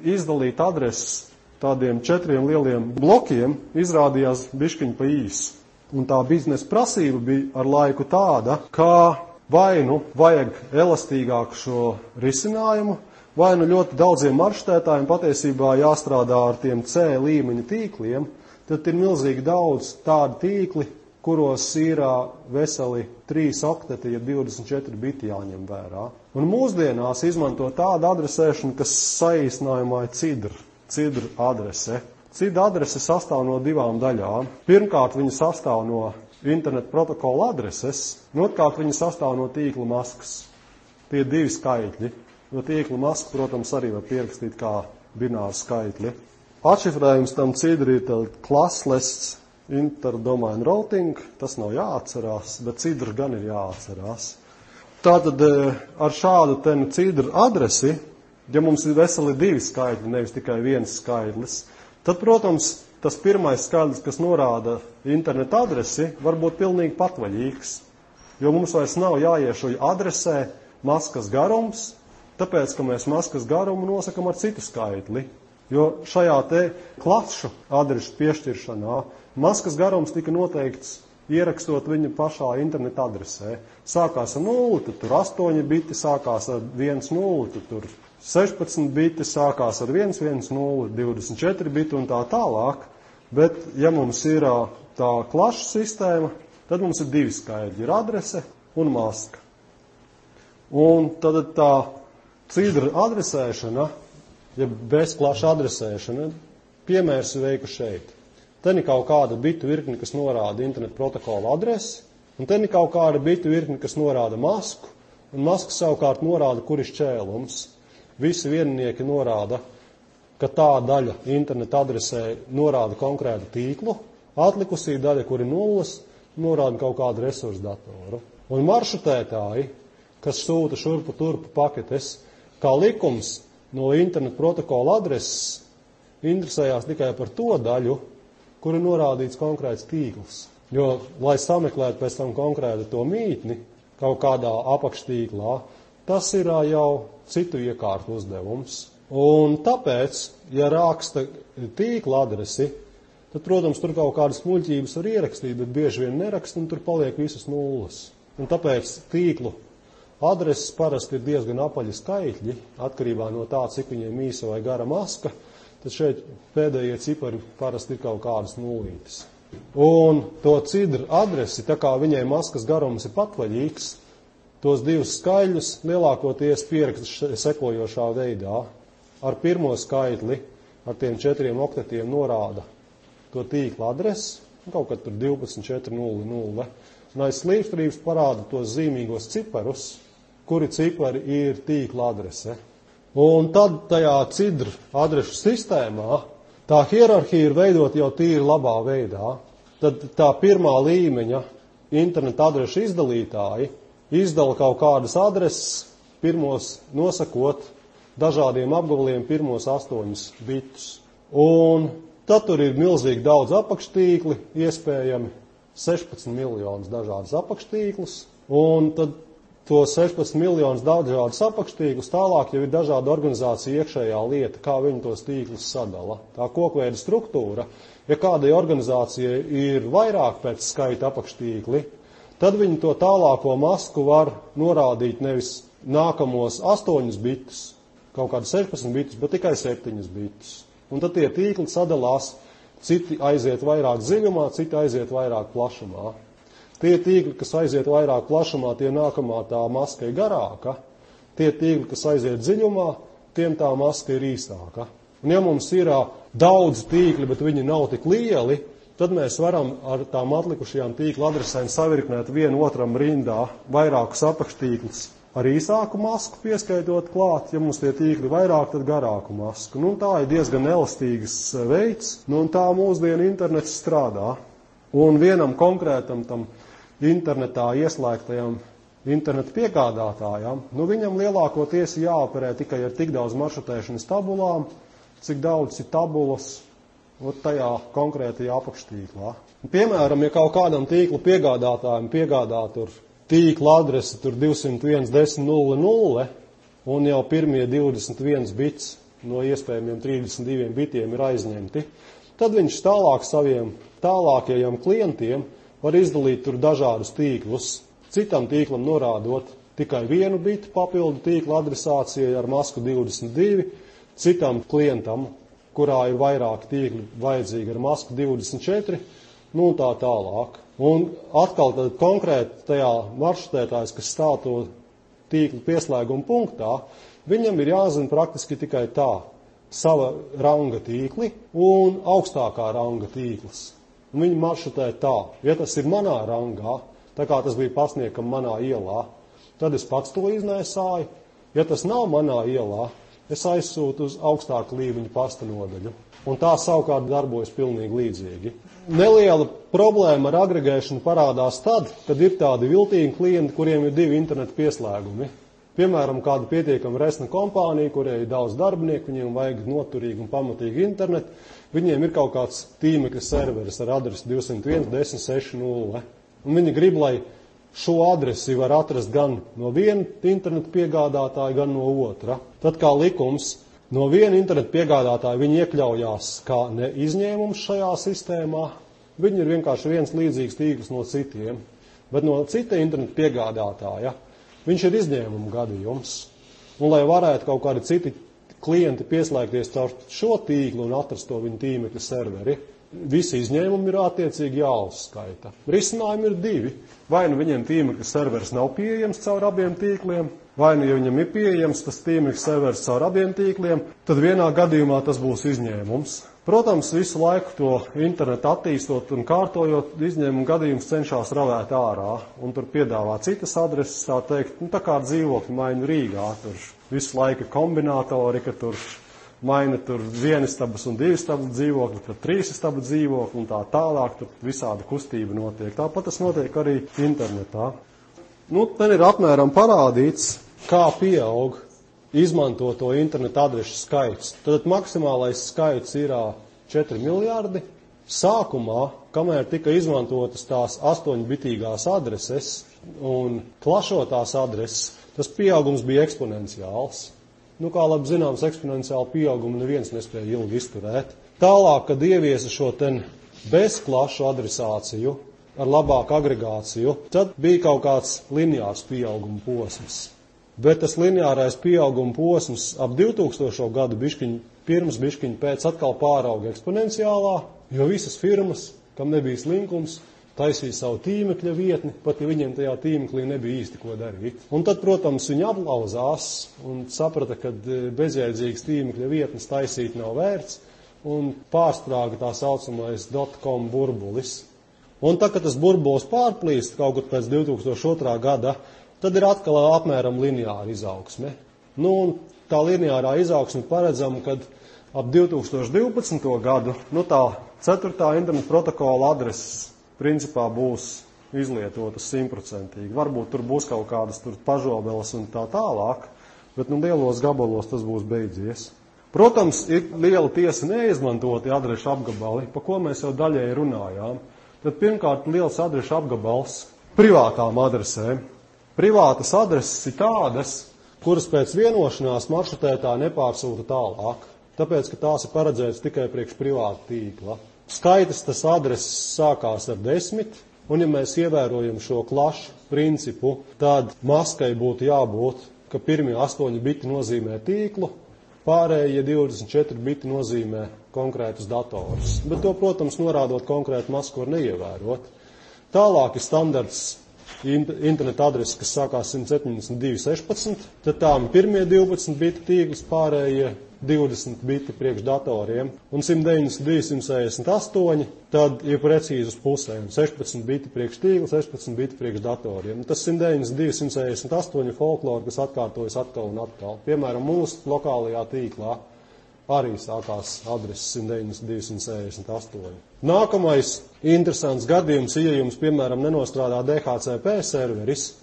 izdalīt adreses tādiem 4 lieliem blokiem izrādījās bišķiņa pa īsu. Un tā biznesa prasība bija ar laiku tāda, ka vai vajag elastīgāku šo risinājumu, vai ļoti daudziem maršrutētājiem patiesībā jāstrādā ar tiem C līmeņa tīkliem, tad ir milzīgi daudz tādu tīkli, kuros ir veseli 3 okteti, ja 24 biti jāņem vērā. Un mūsdienās izmanto tādu adresēšanu, kas saīsinājumā ir CIDR adrese. CIDR adrese sastāv no 2 daļām. Pirmkārt, viņa sastāv no internet protokola adreses, un otrkārt viņa sastāv no tīkla maskas. Tie 2 skaitļi. No tīkla maska, protams, arī var pierakstīt kā bināru skaitļi. Atšifrējums tam CIDR ir classless interdomain routing, tas nav jāatcerās, bet CIDR gan ir jāatcerās. Tātad ar šādu CIDR adresi, ja mums ir veseli 2 skaitļi, nevis tikai 1 skaitlis, tad, protams, tas pirmais skaidrs, kas norāda interneta adresi, var būt pilnīgi patvaļīgs, jo mums vairs nav jāiešuj adresē maskas garums, tāpēc, ka mēs maskas garumu nosakam ar citu skaitli, jo šajā klašu adrešu piešķiršanā maskas garums tika noteikts ierakstot viņu pašā interneta adresē. Sākās ar 0, tad tur 8 biti, sākās ar 1,0, tad tur 16 biti, sākās ar 1,1,0, 24 biti un tā tālāk. Bet, ja mums ir tā klašu sistēma, tad mums ir 2 skaidri, ir adrese un maska. Un tad tā CIDR adresēšana, ja bez klašu adresēšana, piemērs veiku šeit. Te ir kaut kāda bitu virkni, kas norāda internetu protokola adresi, un te ir kaut kāda bitu virkni, kas norāda masku, un maska savukārt norāda, kur ir šķēlums. Visi viennieki norāda, ka tā daļa interneta adresē norāda konkrētu tīklu, atlikusī daļa, kur ir nulles, norāda kaut kādu resursu datoru. Un maršrutētāji, kas sūta šurpu turpu paketes, kā likums no internetu protokola adreses, interesējās tikai par to daļu, kur ir norādīts konkrēts tīkls. Jo, lai sameklētu pēc tam konkrētu to mītni kaut kādā apakštīklā, tas ir jau citu iekārtu uzdevums. Un tāpēc, ja raksta tīkla adresi, tad, protams, tur kaut kādas muļķības var ierakstīt, bet bieži vien neraksta, un tur paliek visas nulles. Un tāpēc tīklu adreses parasti ir diezgan apaļi skaitļi, atkarībā no tā, cik viņiem īsa vai gara maska, tad šeit pēdējie cipari parasti ir kaut kādas nulītes. Un to CIDR adresi, tā kā viņai maskas garums ir patvaļīgs, tos 2 skaļļus lielākoties pieraksta sekojošā veidā. Ar pirmo skaitli, ar tiem 4 oktetiem norāda to tīkla adresi, kaut kad tur 12,4,0,0, un aiz slīpstrības parāda tos zīmīgos ciparus, kuri cipari ir tīkla adrese. Un tad tajā CIDR adrešu sistēmā tā hierarhija ir veidot jau tīri labā veidā. Tad tā pirmā līmeņa interneta adrešu izdalītāji izdala kaut kādas adreses, pirmos nosakot dažādiem apgabaliem pirmos 8 bitus. Un tad tur ir milzīgi daudz apakštīkli, iespējami 16 miljonus dažādas apakštīklus, un tad to 16 miljonus dažādus apakštīklus, tālāk jau ir dažāda organizācija iekšējā lieta, kā viņi tos tīklus sadala. Tā kokveida struktūra, ja kādai organizācijai ir vairāk pēc skaita apakštīkli, tad viņi to tālāko masku var norādīt nevis nākamos 8 bitus, kaut kādu 16 bitus, bet tikai 7 bitus. Un tad tie tīkli sadalās, citi aiziet vairāk dziļumā, citi aiziet vairāk plašumā. Tie tīkli, kas aiziet vairāk plašumā, tie nākamā tā maska ir garāka. Tie tīkli, kas aiziet dziļumā, tiem tā maska ir īsāka. Un ja mums ir daudz tīkli, bet viņi nav tik lieli, tad mēs varam ar tām atlikušajām tīklu adresēm savirknēt vienu otram rindā vairākus apakštīklus ar īsāku masku pieskaitot klāt. Ja mums tie tīkli vairāk, tad garāku masku. Nu, tā ir diezgan elastīgas veids, un tā mūsdienu internets strādā. Un vienam konkrētam tam internetā ieslēgtajam internetu piegādātājam, viņam lielākoties jāoperē tikai ar tik daudz maršrutēšanas tabulām, cik daudz ir tabulas tajā konkrētajā apakštīklā. Piemēram, ja kaut kādam tīklu piegādātājam piegādā tur tīkla adresi 201.10.00 un jau pirmie 21 bits no iespējamiem 32 bitiem ir aizņemti, tad viņš tālāk saviem tālākajiem klientiem var izdalīt tur dažādus tīklus, citam tīklam norādot tikai vienu bitu papildu tīkla adresācijai ar masku 22, citam klientam, kurā ir vairāk tīkli vajadzīgi ar masku 24, un tā tālāk. Un atkal tad konkrēti tajā maršrutētājs, kas stāv to tīklu pieslēguma punktā, viņam ir jāzina praktiski tikai tā sava ranga tīkli un augstākā ranga tīkls. Un viņi maršrutē tā, ja tas ir manā rangā, tā kā tas bija pasniegam manā ielā, tad es pats to iznēsāju. Ja tas nav manā ielā, es aizsūtu uz augstāku līmeņu pasta nodaļu. Un tā savukārt darbojas pilnīgi līdzīgi. Neliela problēma ar agregēšanu parādās tad, kad ir tādi viltīgi klienti, kuriem ir 2 internetu pieslēgumi. Piemēram, kāda pietiekama resna kompānija, kurai ir daudz darbinieku, viņiem vajag noturīgu un pamatīgu internetu, viņiem ir kaut kāds tīmekļa serveris ar adresi 201.10.60. Un viņi grib, lai šo adresi var atrast gan no viena internetu piegādātāja, gan no otra. Tad kā likums, no viena internetu piegādātāja viņi iekļaujās kā ne izņēmums šajā sistēmā, viņi ir vienkārši viens līdzīgs tīkls no citiem. Bet no cita internetu piegādātāja viņš ir izņēmuma gadījums. Un, lai varētu kaut kādi citi klienti pieslēgties caur šo tīklu un atrast to viņa tīmekļa serveri, visi izņēmumi ir attiecīgi jāuzskaita. Risinājumi ir 2. Vai nu viņiem tīmekļa serveris nav pieejams caur abiem tīkliem, vai nu, ja viņam ir pieejams tas tīmekļa serveris caur abiem tīkliem, tad vienā gadījumā tas būs izņēmums. Protams, visu laiku to internetu attīstot un kārtojot, izņēmumu gadījums cenšas ravēt ārā un tur piedāvā citas adreses, tā teikt, tā kā dzīvokļu maiņu Rīgā, tur visu laiku kombinātori, ka tur maina tur 1 istabas un 2 istabas dzīvokļi, tad 3 istabas dzīvokļi un tā tālāk, tur visāda kustība notiek. Tāpat tas notiek arī internetā. Te ir apmēram parādīts, kā pieaug izmantoto internetu adrešu skaits. Tad maksimālais skaits ir 4 miljārdi. Sākumā, kamēr tika izmantotas tās 8-bitīgās adreses un plašotās adreses, tas pieaugums bija eksponenciāls. Kā labi zināms, eksponenciālu pieaugumu neviens nespēja ilgi izturēt. Tālāk, kad ieviesa šo bezklašu adresāciju ar labāku agregāciju, tad bija kaut kāds lineārs pieauguma posms. Bet tas lineārais pieauguma posms ap 2000. gadu bišķiņu pirms, bišķiņu pēc atkal pārauga eksponenciālā, jo visas firmas, kam nebija slinkums, taisīja savu tīmekļa vietni, pat ja viņiem tajā tīmeklī nebija īsti ko darīt. Un tad, protams, viņi aplauzās un saprata, ka bezjēdzīgas tīmekļa vietnes taisīt nav vērts, un pārstrāga tā saucamais .com burbulis. Un tā, kad tas burbulis pārplīst kaut kur pēc 2002. gada, tad ir atkal apmēram lineāra izaugsme. Un tā lineārā izaugsme paredzama, kad ap 2012. gadu, tā 4. internetu protokola adreses principā būs izlietotas 100%. Varbūt tur būs kaut kādas tur pažobeles un tā tālāk, bet lielos gabalos tas būs beidzies. Protams, ir liela tiesa neizmantoti adrešu apgabali, pa ko mēs jau daļēji runājām. Tad pirmkārt liels adrešu apgabals privātām adresēm. Privātas adreses ir tādas, kuras pēc vienošanās maršrutētāji nepārsūta tālāk, tāpēc, ka tās ir paredzētas tikai priekš privāta tīkla. Skaitas tas adreses sākās ar 10, un ja mēs ievērojam šo klašu principu, tad maskai būtu jābūt, ka pirmie 8 biti nozīmē tīklu, pārējie 24 biti nozīmē konkrētus datorus. Bet to, protams, norādot konkrētu masku var neievērot. Tālāk ir standarts interneta adreses, kas sākās 172.16, tad tām pirmie 12 biti tīkls, pārējie 20 biti priekš datoriem, un 192.168, tad ir precīzi uz pusēm, 16 biti priekš tīkla, 16 biti priekš datoriem. Tas 192.168 ir folklori, kas atkārtojas atkal un atkal. Piemēram, mūsu lokālajā tīklā arī sākās adreses 192.168. Nākamais interesants gadījums, ja jums, piemēram, nenostrādā DHCP serveris,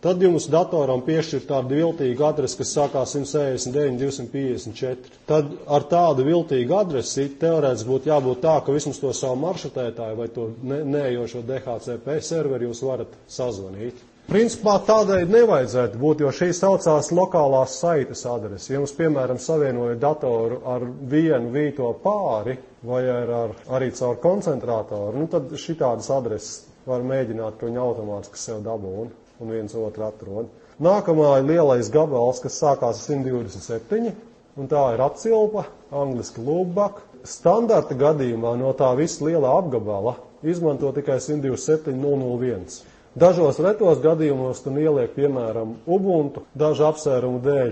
tad jums datoram piešķir tādu viltīgu adresi, kas sākās 169.254. Tad ar tādu viltīgu adresi teorētiski būtu jābūt tā, ka vismaz to savu maršrutētāju vai to neejošo DHCP serveri jūs varat sazvanīt. Principā tādēļ nevajadzētu būt, jo šī saucās lokālās saites adresi. Ja jums, piemēram, savienoja datoru ar vienu vīto pāri vai arī caur koncentrātoru, tad šitādas adreses var mēģināt, ka viņi automātiski sev dabūna un viens otru atrod. Nākamā ir lielais gabals, kas sākās 127, un tā ir atcilpa, angliski loopback. Standarta gadījumā no tā visa lielā apgabala izmanto tikai 127.001. Dažos retos gadījumos tur ieliek, piemēram, Ubuntu, dažu apsvērumu dēļ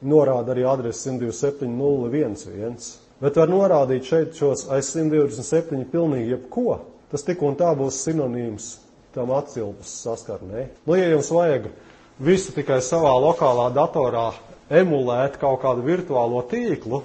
norāda arī adresi 127.011. Bet var norādīt šeit šos aiz 127 pilnīgi jebko. Tas tik un tā būs sinonīms tam atcilpas saskarnē. Ja jums vajag visu tikai savā lokālā datorā emulēt kaut kādu virtuālo tīklu,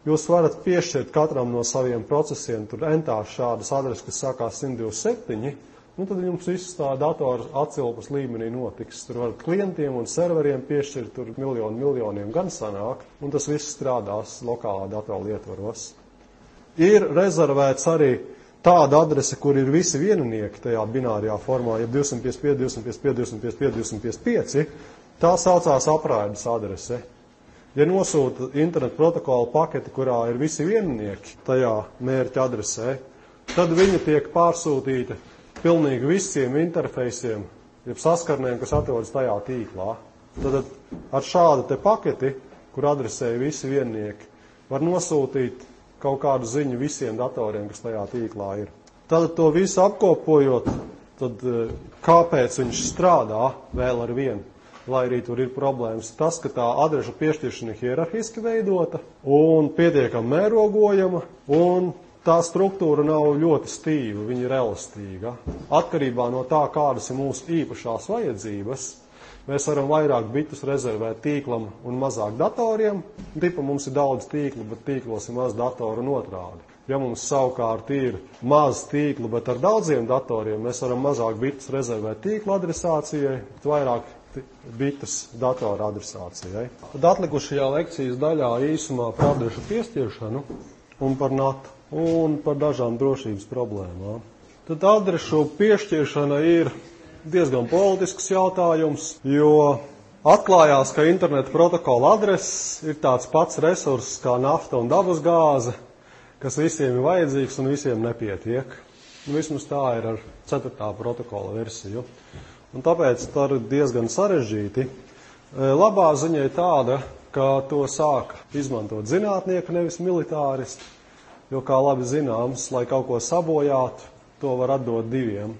jūs varat piešķirt katram no saviem procesiem tur entās šādas adreses, kas sākās 127, tad jums viss tā datora atcilpas līmenī notiks. Tur var klientiem un serveriem piešķirt tur miljoniem gan sanāk, un tas viss strādās lokālā datora ietvaros. Ir rezervēts arī tāda adrese, kur ir visi vieninieki tajā binārajā formā, ja 255, 255, 255, 255, tā saucās apraides adrese. Ja nosūta internetu protokola paketi, kurā ir visi vieninieki tajā mērķa adresē, tad viņa tiek pārsūtīta pilnīgi visiem interfeisiem, jeb saskarnēm, kas atrodas tajā tīklā. Tad ar šādu te paketi, kur adresēja visi viennieki, var nosūtīt kaut kādu ziņu visiem datoriem, kas tajā tīklā ir. Tad to visu apkopojot, tad kāpēc viņš strādā vēl ar vienu, lai arī tur ir problēmas. Tas, ka tā adrešu piešķiršana ir hierarhiski veidota un pietiekami mērogojama, un tā struktūra nav ļoti stīva, viņa ir elastīga. Atkarībā no tā, kādas ir mūsu īpašās vajadzības, mēs varam vairāk bitus rezervēt tīklam un mazāk datoriem. Tipa mums ir daudz tīklu, bet tīklos ir maz datoru un otrādi. Ja mums savukārt ir maz tīklu, bet ar daudziem datoriem, mēs varam mazāk bitus rezervēt tīkla adresācijai, bet vairāk bitus datora adresācijai. Tad atlikušajā lekcijas daļā īsumā par adrešu piešķiršanu un par NAT un par dažām drošības problēmām. Tad adrešu piešķiršana ir diezgan politisks jautājums, jo atklājās, ka interneta protokola adreses ir tāds pats resurss kā nafta un dabas gāze, kas visiem ir vajadzīgs un visiem nepietiek. Vismaz tā ir ar 4. protokola versiju. Un tāpēc tā ir diezgan sarežģīti. Labā ziņa ir tāda, ka to sāk izmantot zinātnieki, nevis militāristi. Jo, kā labi zināms, lai kaut ko sabojātu, to var atdot diviem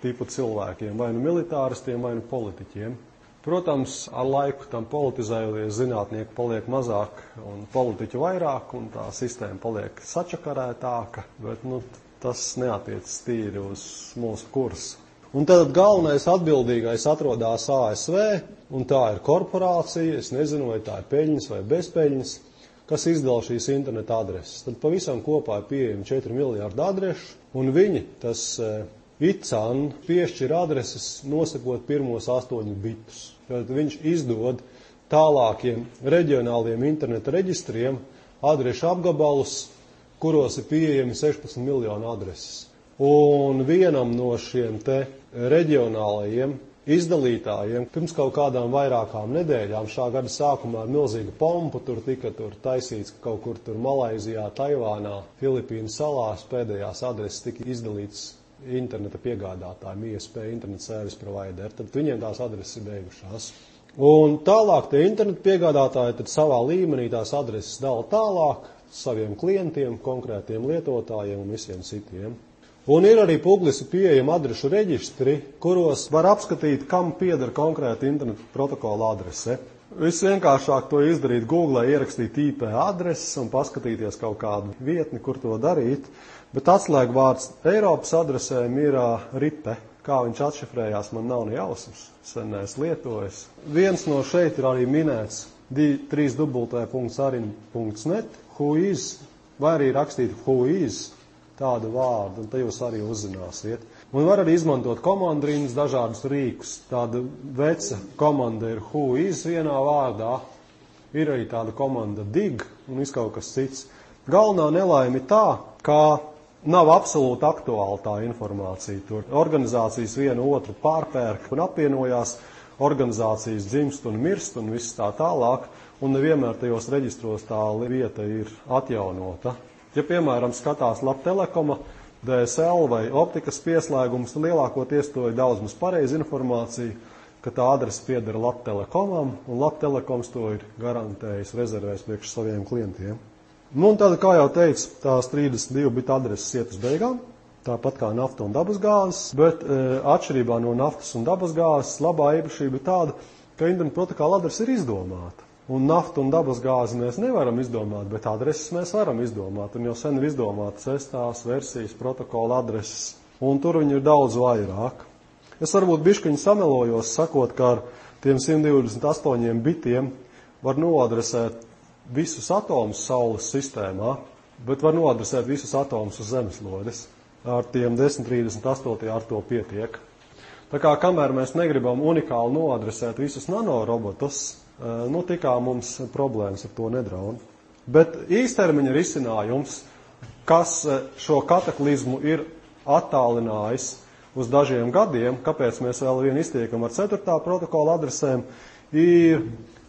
tipu cilvēkiem, vai nu militāristiem, vai nu politiķiem. Protams, ar laiku tam politizējoties zinātnieki paliek mazāk un politiķu vairāk, un tā sistēma paliek sačakarētāka, bet tas neatiecas tīri uz mūsu kursu. Un tad galvenais atbildīgais atrodas ASV, un tā ir korporācija, es nezinu, vai tā ir peļņas vai bezpeļņas, kas izdala šīs interneta adreses. Tad pavisam kopā ir pieejami 4 miljārdi adrešu, un viņi, tas ICANN, piešķir adreses nosakot pirmos 8 bitus. Tad viņš izdod tālākiem reģionāliem interneta reģistriem adrešu apgabalus, kuros ir pieejami 16 miljoni adreses. Un vienam no šiem te reģionālajiem izdalītājiem pirms kaut kādām vairākām nedēļām šā gada sākumā ar milzīgu pompu tika taisīts, ka kaut kur tur Malaizijā, Taivānā, Filipīnu salās pēdējās adreses tika izdalītas interneta piegādātājiem, ISP, Internet Service Provider, tad viņiem tās adreses ir beigušās. Un tālāk tie internetu piegādātāji tad savā līmenī tās adreses dala tālāk saviem klientiem, konkrētiem lietotājiem un visiem citiem. Un ir arī publiski pieejami adrešu reģistri, kuros var apskatīt, kam pieder konkrēta internetu protokola adrese. Visvienkāršāk to izdarīt Google, ierakstīt IP adreses un paskatīties kaut kādu vietni, kur to darīt, bet atslēgvārds Eiropas adresēm ir RIPE. Kā viņš atšifrējās, man nav ne jausmas, sen neesmu lietojis. Viens no šeit ir arī minēts 3w.arin.net, whois, vai arī rakstīt whois, tādu vārdu, un te jūs arī uzzināsiet. Un var arī izmantot komandrīnas dažādus rīkus. Tāda veca komanda ir whois vienā vārdā, ir arī tāda komanda dig un viskaut kas cits. Galvenā nelaime tā, ka nav absolūti aktuāla tā informācija. Tur organizācijas viena otru pārpērk un apvienojās, organizācijas dzimst un mirst un viss tā tālāk, un nevienmēr tajos reģistros tā vieta ir atjaunota. Ja, piemēram, skatās Labtelekoma, DSL vai optikas pieslēgums, tad lielākoties to ir daudz maz pareizi informācija, ka tā adrese pieder Labtelekomam, un Labtelekoms to ir garantējis, rezervējis priekš saviem klientiem. Nu, un tad, kā jau teicu, tās 32 bit adreses iet uz beigām, tāpat kā nafta un dabasgāzes, bet atšķirībā no naftas un dabasgāzes labā īpašība ir tāda, ka internetu protokola adrese ir izdomāta. Un naftu un dabasgāzi mēs nevaram izdomāt, bet adreses mēs varam izdomāt. Un jau sen ir izdomātas sestās versijas protokola adreses, un tur viņi ir daudz vairāk. Es varbūt bišķiņi samelojos, sakot, ka ar tiem 128 bitiem var noadresēt visus atomus Saules sistēmā, bet var noadresēt visus atomus uz zemeslodes. Ar tiem 1038 ar to pietiek. Tā kā kamēr mēs negribam unikāli noadresēt visus nanorobotus, tikā mums problēmas ar to nedraud. Bet īstermiņa risinājums, kas šo kataklizmu ir attālinājis uz dažiem gadiem, kāpēc mēs vēl vien iztiekam ar 4. protokola adresēm, ir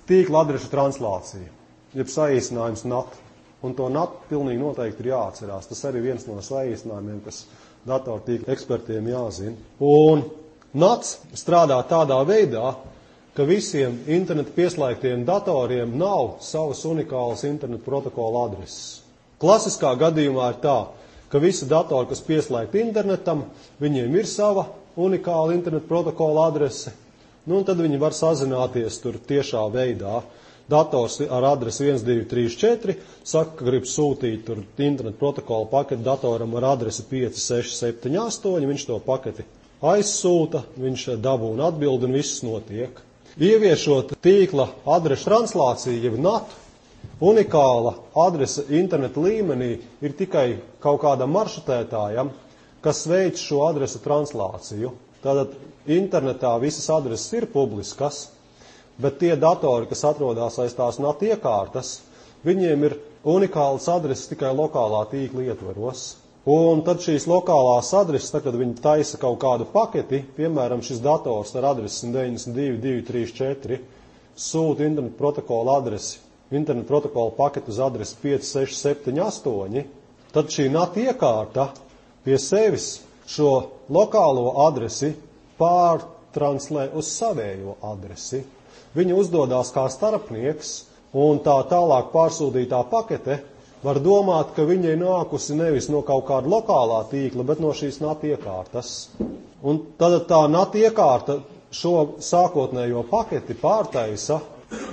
tīkla adrešu translācija, jeb saīsinājums NAT. Un to NAT pilnīgi noteikti ir jāatcerās. Tas arī viens no saīsinājumiem, kas datortīkla ekspertiem jāzina. Un NAT strādā tādā veidā, ka visiem internetu pieslēgtiem datoriem nav savas unikālas internetu protokola adreses. Klasiskā gadījumā ir tā, ka visi datori, kas pieslēgti internetam, viņiem ir sava unikāla internetu protokola adrese, un tad viņi var sazināties tur tiešā veidā. Dators ar adresi 1234 saka, ka grib sūtīt tur internetu protokola paketi datoram ar adresi 5678, viņš to paketi aizsūta, viņš dabūna atbildi un viss notiek. Ieviešot tīkla adrešu translāciju, jeb NAT, unikāla adrese interneta līmenī ir tikai kaut kādam maršrutētājam, kas veic šo adresu translāciju. Tātad internetā visas adreses ir publiskas, bet tie datori, kas atrodas aiz tās NAT iekārtas, viņiem ir unikālas adreses tikai lokālā tīkla ietveros. Un tad šīs lokālās adreses, tad, kad viņi taisa kaut kādu paketi, piemēram, šis dators ar adresi 192.234, sūta internetu protokola adresi, internetu protokola paketu uz adresi 5678, tad šī NAT iekārta pie sevis šo lokālo adresi pārtranslē uz savējo adresi. Viņa uzdodās kā starpnieks, un tā tālāk pārsūtītā pakete var domāt, ka viņai nākusi nevis no kaut kāda lokālā tīkla, bet no šīs NAT iekārtas. Un tad tā NAT iekārta šo sākotnējo paketi pārtaisa,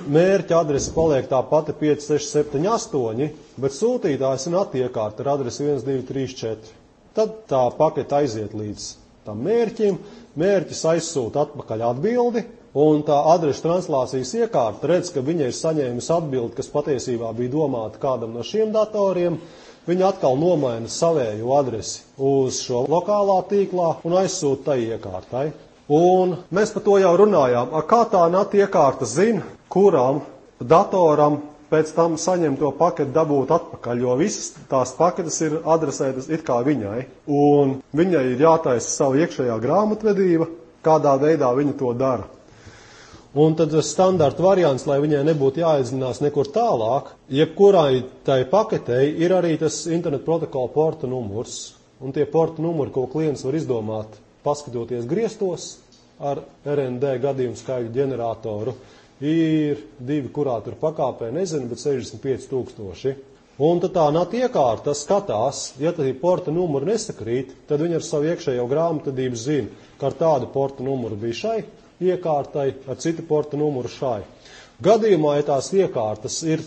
mērķa adrese paliek tā pati 5678, bet sūtītājs ir NAT iekārta ar adresi 1234. Tad tā paketa aiziet līdz tam mērķim, mērķis aizsūta atpakaļ atbildi, un tā adrešu translācijas iekārta redz, ka viņa ir saņēmusi atbildi, kas patiesībā bija domāta kādam no šiem datoriem. Viņa atkal nomaina savējo adresi uz šo lokālā tīklā un aizsūta tai iekārtai. Un mēs par to jau runājām. Kā tā NAT iekārta zina, kuram datoram pēc tam saņem to paketi dabūt atpakaļ, jo visas tās paketes ir adresētas it kā viņai. Un viņai ir jātaisa savu iekšējā grāmatvedība, kādā veidā viņi to dara. Un tad standarta variants, lai viņai nebūtu jāiedzinās nekur tālāk, jebkurai tai paketei ir arī tas internet protokola porta numurs. Un tie porta numuri, ko klients var izdomāt, paskatoties griestos ar RND gadījumu skaļu ģeneratoru, ir 2, kurā tur pakāpē, nezinu, bet 65,000. Un tad tā NAT iekārta skatās, ja tad porta numuru nesakrīt, tad viņi ar savu iekšējo grāmatvedību zina, ka ar tādu porta numuru bija šai iekārtai, ar citu porta numuru šai. Gadījumā, ja tās iekārtas ir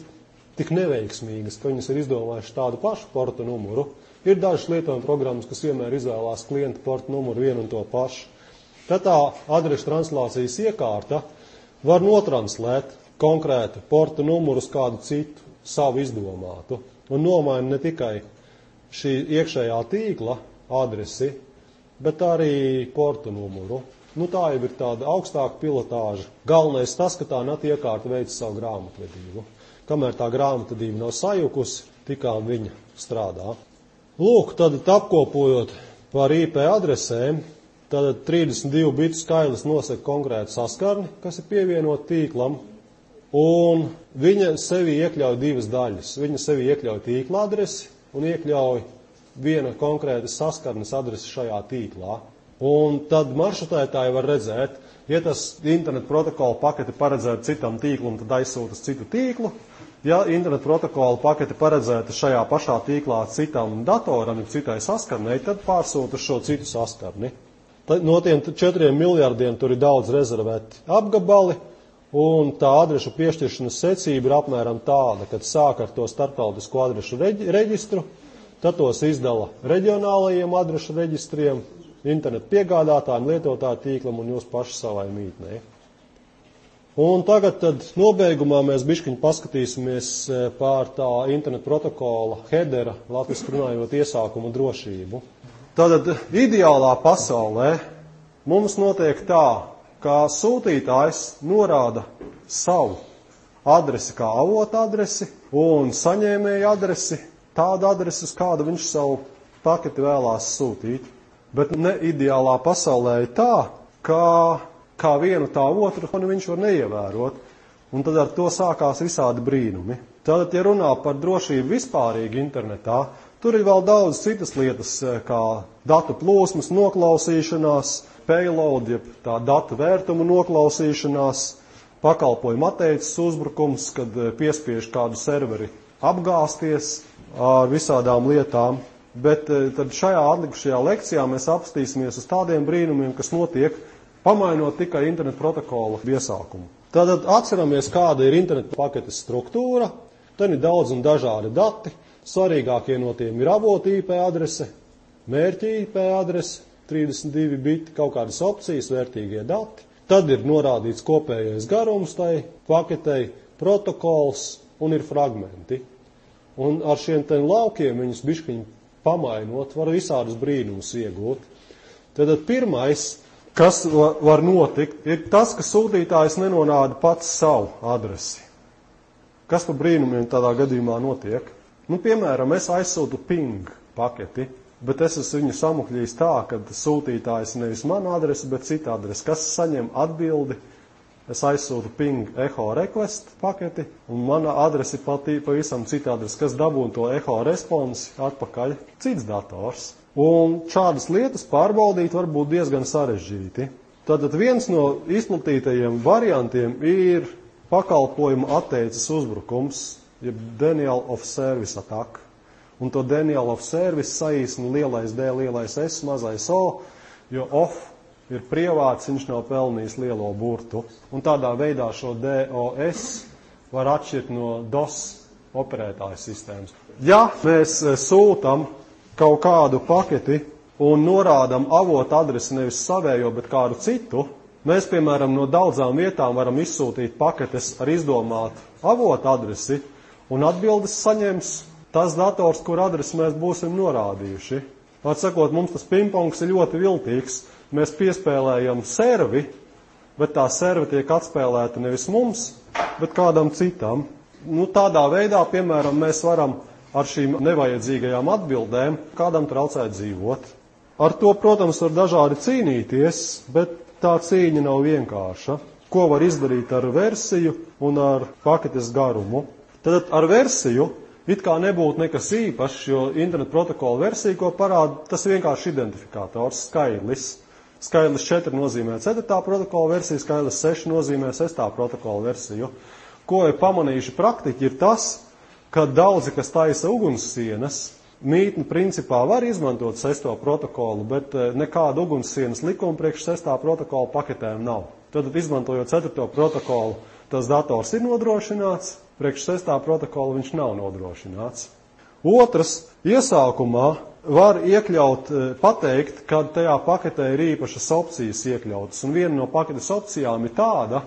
tik neveiksmīgas, ka viņas ir izdomājuši tādu pašu porta numuru, ir dažas lietojuma programmas, kas vienmēr izvēlās klienta porta numuru vienu un to pašu. Tad tā adrešu translācijas iekārta var notranslēt konkrētu porta numuru uz kādu citu savu izdomātu un nomaina ne tikai šī iekšējā tīkla adresi, bet arī porta numuru. Nu, tā jau ir tāda augstāka pilotāža. Galvenais tas, ka tā NAT iekārta veic savu grāmatvedību. Kamēr tā grāmatvedība nav sajukusi, tikām viņa strādā. Lūk, tad apkopojot par IP adresēm, tad 32 bitu skaidrs nosaka konkrētu saskarni, kas ir pievienot tīklam, un viņa sevi iekļauj 2 daļas. Viņa sevi iekļauj tīkla adresi un iekļauj viena konkrēta saskarnes adresi šajā tīklā. Un tad maršrutētāji var redzēt, ja tas internet protokola pakete paredzēta citam tīklam, tad aizsūta uz citu tīklu. Ja internet protokola pakete paredzēta šajā pašā tīklā citam datoram, citai saskarnei, tad pārsūta uz šo citu saskarni. Tad no tiem 4 miljardiem tur ir daudz rezervēti apgabali, un tā adrešu piešķiršanas secība ir apmēram tāda, kad sāk ar to starptautisko adrešu reģistru, tad tos izdala reģionālajiem adrešu reģistriem, internetu piegādātājiem, lietotāju tīklam un jūs paši savai mītnei. Un tagad tad nobeigumā mēs bišķiņ paskatīsimies pār tā internetu protokola hedera, latviski runājot, iesākumu drošību. Tātad ideālā pasaulē mums notiek tā, ka sūtītājs norāda savu adresi kā avota adresi un saņēmēja adresi, tādu adresi, uz kādu viņš savu paketi vēlās sūtīt. Bet ne ideālā pasaulē ir tā, ka kā vienu tā otru viņš var neievērot, un tad ar to sākās visādi brīnumi. Tātad, ja runā par drošību vispārīgi internetā, tur ir vēl daudz citas lietas, kā datu plūsmas noklausīšanās, payload, jeb tā datu vērtumu noklausīšanās, pakalpojumu atteicis uzbrukums, kad piespiež kādu serveri apgāsties ar visādām lietām. Bet tad šajā atlikušajā lekcijā mēs apstīsimies uz tādiem brīnumiem, kas notiek, pamainot tikai internetu protokola iesākumu. Tātad atceramies, kāda ir internetu paketes struktūra. Tad ir daudz un dažādi dati. Svarīgākie no tiem ir avota IP adrese, mērķa IP adrese, 32 biti, kaut kādas opcijas, vērtīgie dati. Tad ir norādīts kopējais garums tai paketei, protokols un ir fragmenti. Un ar šiem laukiem viņus bišķiņi pamainot, var visādus brīnumus iegūt. Tad pirmais, kas var notikt, ir tas, ka sūtītājs nenonāda pats savu adresi. Kas par brīnumiem tādā gadījumā notiek? Nu, piemēram, es aizsūtu ping paketi, bet es esmu viņu samukļījis tā, ka sūtītājs nevis mana adresi, bet cita adresi. Kas saņem atbildi? Es aizsūtu ping echo request paketi, un mana adrese pavisam cita adrese, kas dabūna to echo responsi atpakaļ cits dators. Un šādas lietas pārbaudīt var būt diezgan sarežģīti. Tātad viens no izplatītajiem variantiem ir pakalpojumu atteicis uzbrukums, jeb denial of service attack. Un to denial of service saīsina lielais D, lielais S, mazais O, jo off ir privāts, viņš nav pelnījis lielo burtu. Un tādā veidā šo DOS var atšķirt no DOS operētāju sistēmas. Ja mēs sūtam kaut kādu paketi un norādam avota adresi nevis savējo, bet kādu citu, mēs, piemēram, no daudzām vietām varam izsūtīt paketes ar izdomātu avota adresi, un atbildes saņems tas dators, kur adresi mēs būsim norādījuši. Atsakot, mums tas pingpongs ir ļoti viltīgs. Mēs piespēlējam servi, bet tā serve tiek atspēlēta nevis mums, bet kādam citam. Nu, tādā veidā, piemēram, mēs varam ar šīm nevajadzīgajām atbildēm kādam traucēt dzīvot. Ar to, protams, var dažādi cīnīties, bet tā cīņa nav vienkārša. Ko var izdarīt ar versiju un ar paketes garumu? Tad ar versiju it kā nebūtu nekas īpašs, jo internetu protokola versija, ko parāda, tas vienkārši identifikators, skaidrs. Skaidrs 4 nozīmē 4. protokola versiju, skaidrs 6 nozīmē 6. protokola versiju. Ko ir pamanījuši praktiķi, ir tas, ka daudzi, kas taisa ugunssienas, mītni principā var izmantot 6. protokolu, bet nekāda ugunssienas likuma priekš 6. protokola paketēm nav. Tad, izmantojot 4. protokolu, tas dators ir nodrošināts, priekš 6. protokola viņš nav nodrošināts. Otrs, iesākumā var iekļaut, pateikt, ka tajā paketē ir īpašas opcijas iekļautas, un viena no paketes opcijām ir tāda,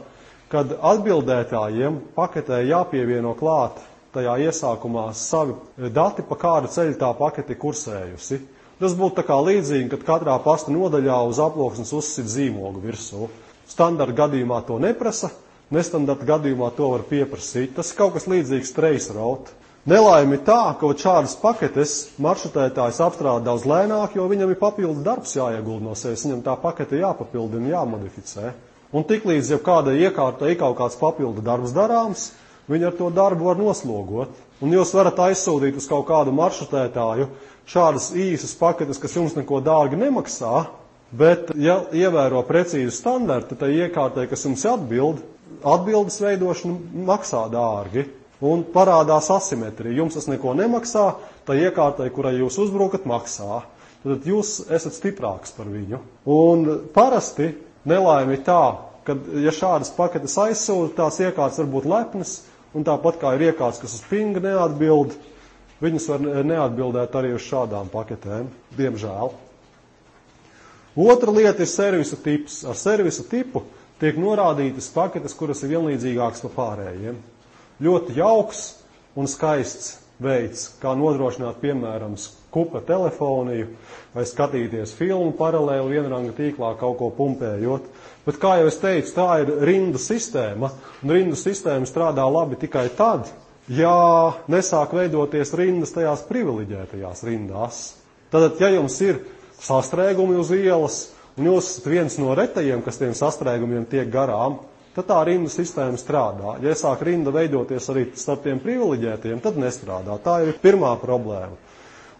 kad atbildētājiem paketē jāpievieno klāt tajā iesākumā savi dati, pa kādu ceļu tā pakete kursējusi. Tas būtu tā kā līdzīgi, kad katrā pasta nodaļā uz aploksnes uzsit zīmogu virsū. Standarta gadījumā to neprasa, nestandarta gadījumā to var pieprasīt. Tas ir kaut kas līdzīgs traceroute. Nelaime tā, ka šādas paketes maršrutētājs apstrādā daudz lēnāk, jo viņam ir papildu darbs jāiegulda no sevis, viņam tā pakete jāpapildina, jāmodificē. Un tiklīdz jau kādai iekārtai ir kaut kāds papildu darbs darāms, viņi ar to darbu var noslogot. Un jūs varat aizsūtīt uz kaut kādu maršrutētāju šādas īsas paketes, kas jums neko dārgi nemaksā, bet, ja ievēro precīzu standartu, tai iekārtai, kas jums atbildes veidošana maksā dārgi un parādās asimetrija. Jums tas neko nemaksā, tai iekārtai, kurai jūs uzbrukat, maksā. Tad jūs esat stiprāks par viņu. Un parasti nelaime tā, ka, ja šādas paketes aizsūta, tās iekārtas var būt lepnas, un tāpat kā ir iekārtas, kas uz pinga neatbild, viņas var neatbildēt arī uz šādām paketēm, diemžēl. Otra lieta ir servisa tips. Ar servisa tipu tiek norādītas paketes, kuras ir vienlīdzīgākas par pārējiem. Ļoti jauks un skaists veids, kā nodrošināt, piemēram, kupa telefoniju vai skatīties filmu paralēli vienranga tīklā kaut ko pumpējot. Bet, kā jau es teicu, tā ir rindu sistēma, un rindu sistēma strādā labi tikai tad, ja nesāk veidoties rindas tajās privileģētajās rindās. Tad, ja jums ir sastrēgumi uz ielas, un jūs esat viens no retajiem, kas tiem sastrēgumiem tiek garām, tad tā rinda sistēma strādā. Ja sāk rinda veidoties arī starp tiem privileģētiem, tad nestrādā. Tā ir pirmā problēma.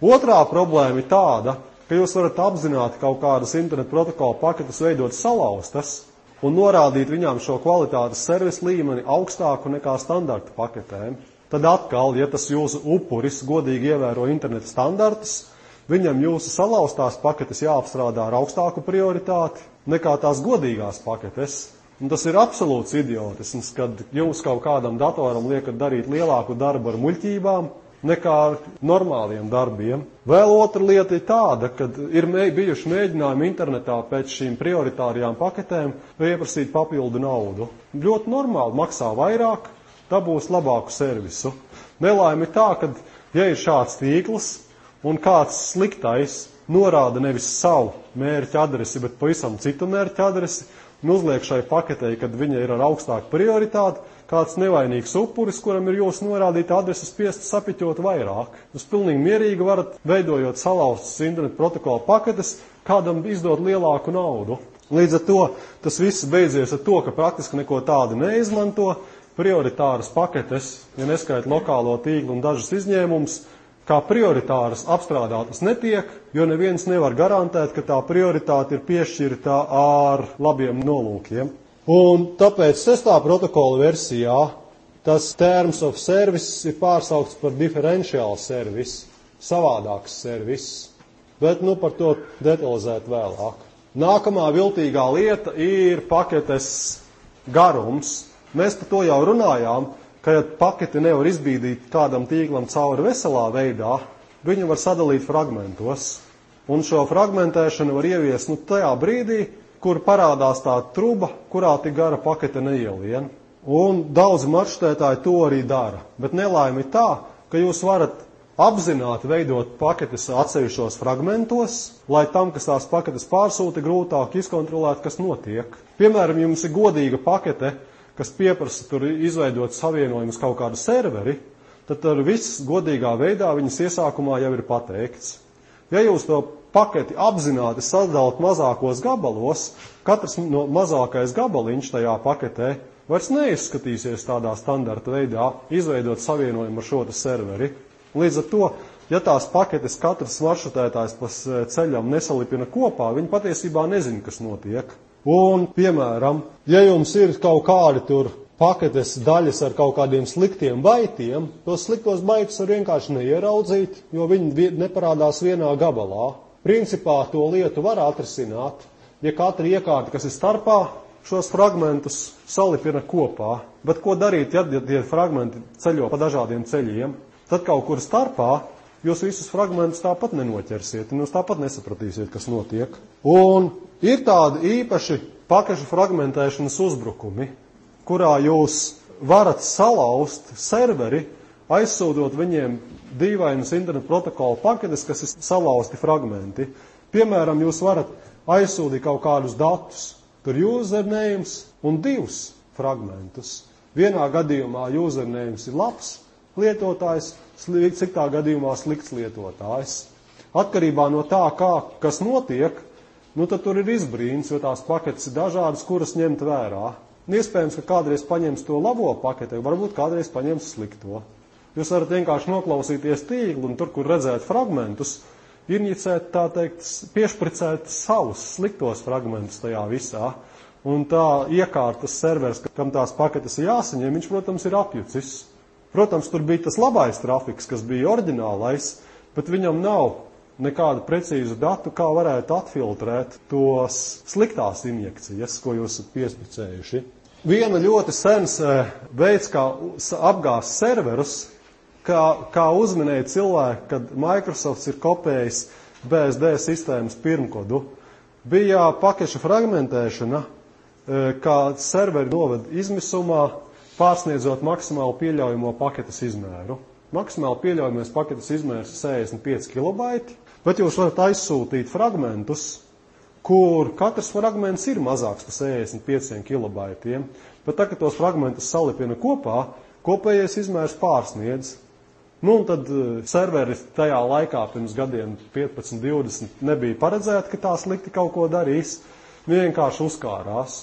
Otrā problēma ir tāda, ka jūs varat apzināti kaut kādas internetu protokola paketes veidot salauztas un norādīt viņām šo kvalitātes servisu līmeni augstāku nekā standarta paketēm. Tad atkal, ja tas jūsu upuris godīgi ievēro interneta standartus, viņam jūsu salauztās paketes jāapstrādā ar augstāku prioritāti nekā tās godīgās paketes. Un tas ir absolūts idiotisms, kad jūs kaut kādam datoram liekat darīt lielāku darbu ar muļķībām nekā ar normāliem darbiem. Vēl otra lieta ir tāda, ka ir bijuši mēģinājumi internetā pēc šīm prioritārajām paketēm pieprasīt papildu naudu. Ļoti normāli, maksā vairāk, dabūs labāku servisu. Nelaime tā, ka, ja ir šāds tīkls un kāds sliktais norāda nevis savu mērķa adresi, bet pavisam citu mērķa adresi, un uzliek šai paketei, kad viņa ir ar augstāku prioritāti, kāds nevainīgs upuris, kuram ir jūsu norādīta adrese spiest sapiķot vairāk. Jūs pilnīgi mierīgi varat, veidojot salauztas internetu protokola paketes, kādam izdot lielāku naudu. Līdz ar to tas viss beidzies ar to, ka praktiski neko tādu neizmanto. Prioritāras paketes, ja neskaita lokālo tīklu un dažas izņēmumus, kā prioritāras apstrādātas netiek, jo neviens nevar garantēt, ka tā prioritāte ir piešķirta ar labiem nolūkiem. Un tāpēc 6. protokola versijā tas terms of service ir pārsaukts par differential service, savādāks servis, bet par to detalizēt vēlāk. Nākamā viltīgā lieta ir paketes garums. Mēs par to jau runājām, ka ja paketi nevar izbīdīt kādam tīklam cauri veselā veidā, viņu var sadalīt fragmentos. Un šo fragmentēšanu var ieviest tajā brīdī, kur parādās tā truba, kurā tik gara pakete neielien. Un daudzi maršrutētāji to arī dara. Bet nelaime ir tā, ka jūs varat apzināti veidot paketes atsevišķos fragmentos, lai tam, kas tās paketes pārsūta, grūtāk izkontrolēt, kas notiek. Piemēram, jums ir godīga pakete, kas pieprasa tur izveidot savienojumus kaut kādu serveri, tad ar viss godīgā veidā viņas iesākumā jau ir pateikts. Ja jūs to paketi apzināti sadalāt mazākos gabalos, katrs no mazākais gabaliņš tajā paketē vairs neizskatīsies tādā standarta veidā, izveidot savienojumu ar šo serveri. Līdz ar to, ja tās paketes katrs maršrutētājs pa ceļam nesalipina kopā, viņi patiesībā nezina, kas notiek. Un, piemēram, ja jums ir kaut kādi tur paketes daļas ar kaut kādiem sliktiem baitiem, tos sliktos baitus var vienkārši neieraudzīt, jo viņi neparādās vienā gabalā. Principā to lietu var atrisināt, ja katra iekārta, kas ir starpā, šos fragmentus salipina kopā. Bet ko darīt, ja tie fragmenti ceļo pa dažādiem ceļiem? Tad kaut kur starpā jūs visus fragmentus tāpat nenoķersiet, un jūs tāpat nesapratīsiet, kas notiek. Un ir tādi īpaši pakešu fragmentēšanas uzbrukumi, kurā jūs varat salauzt serveri, aizsūtot viņiem dīvainus internetu protokolu paketes, kas ir salauzti fragmenti. Piemēram, jūs varat aizsūtīt kaut kādus datus, tur usernames un 2 fragmentus. Vienā gadījumā usernames ir labs lietotājs, citā gadījumā slikts lietotājs. Atkarībā no tā, kas notiek, tad tur ir izbrīns, jo tās paketes ir dažādas, kuras ņemt vērā. Iespējams, ka kādreiz paņems to labo paketi, varbūt kādreiz paņems slikto. Jūs varat vienkārši noklausīties tīklu un tur, kur redzēt fragmentus, injicēt, tā teikt, piešpricēt savus sliktos fragmentus tajā visā. Un tā iekārtas servers, kam tās paketes ir jāsaņem, viņš, protams, ir apjucis. Protams, tur bija tas labais trafiks, kas bija oriģinālais, bet viņam nav nekādu precīzu datu, kā varētu atfiltrēt tos sliktās injekcijas, ko jūs esat piespricējuši. Viena ļoti sens veids, kā apgāst serverus, kā uzminēja cilvēki, kad Microsofts ir kopējis BSD sistēmas pirmkodu, bija pakešu fragmentēšana, kā serveri noved izmisumā, pārsniedzot maksimāli pieļaujamo paketes izmēru. Maksimāli pieļaujamais paketes izmērs ir 65 kilobaiti, bet jūs varat aizsūtīt fragmentus, kur katrs fragments ir mazāks par 65 kilobaitiem, bet tā, kad tos fragmentus salipina kopā, kopējais izmērs pārsniedz. Un tad serveri tajā laikā pirms gadiem 15, 20 nebija paredzēti, ka tā slikti kaut ko darīs, vienkārši uzkārās.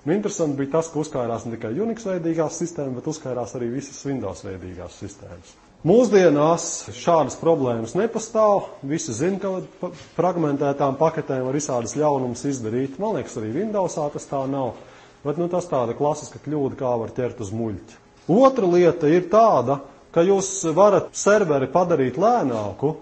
Un interesanti bija tas, ka uzkārās ne tikai Unix veidīgās sistēmas, bet uzkārās arī visas Windows veidīgās sistēmas. Mūsdienās šādas problēmas nepastāv, visi zina, ka fragmentētām paketēm var visādas ļaunumus izdarīt. Man liekas, arī Windowsā tas tā nav, bet tas tāda klasiska kļūda, kā var ķert uz muļķi. Otra lieta ir tāda, ka jūs varat serveri padarīt lēnāku,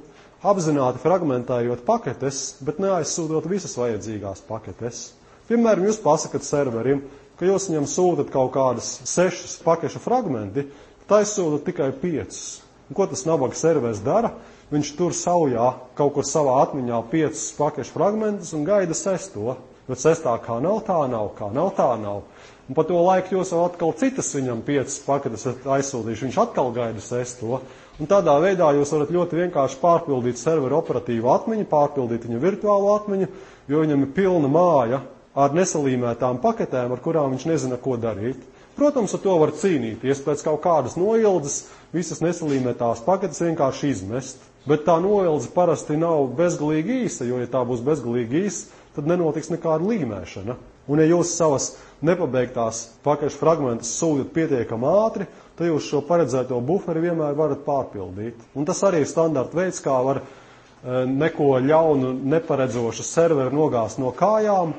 apzināti fragmentējot paketes, bet neaizsūtot visas vajadzīgās paketes. Piemēram, jūs pasakat serverim, ka jūs viņam sūtat kaut kādas 6 pakešu fragmenti, bet aizsūtat tikai 5. Un ko tas nabaga serveris dara? Viņš tur saujā kaut kur savā atmiņā 5 pakešu fragmentus un gaida 6. Bet 6. kā nav, tā nav, kā nav, tā nav. Un pa to laiku jūs jau atkal citas viņam 5 paketes aizsūtījuši, viņš atkal gaida 6. Un tādā veidā jūs varat ļoti vienkārši pārpildīt serveru operatīvu atmiņu, pārpildīt viņa virtuālo atmiņu, jo viņam ir pilna māja ar nesalīmētām paketēm, ar kurām viņš nezina, ko darīt. Protams, ar to var cīnīties, pēc kaut kādas noildzes visas nesalīmētās paketes vienkārši izmest. Bet tā noilze parasti nav bezgalīgi īsa, jo, ja tā būs bezgalīgi īsa, tad nenotiks nekāda līmēšana. Un ja jūs savas nepabeigtās pakešu fragmentus sūtat pietiekami ātri, tad jūs šo paredzēto buferi vienmēr varat pārpildīt. Un tas arī ir standarta veids, kā var neko ļaunu, neparedzošu serveri nogāzt no kājām,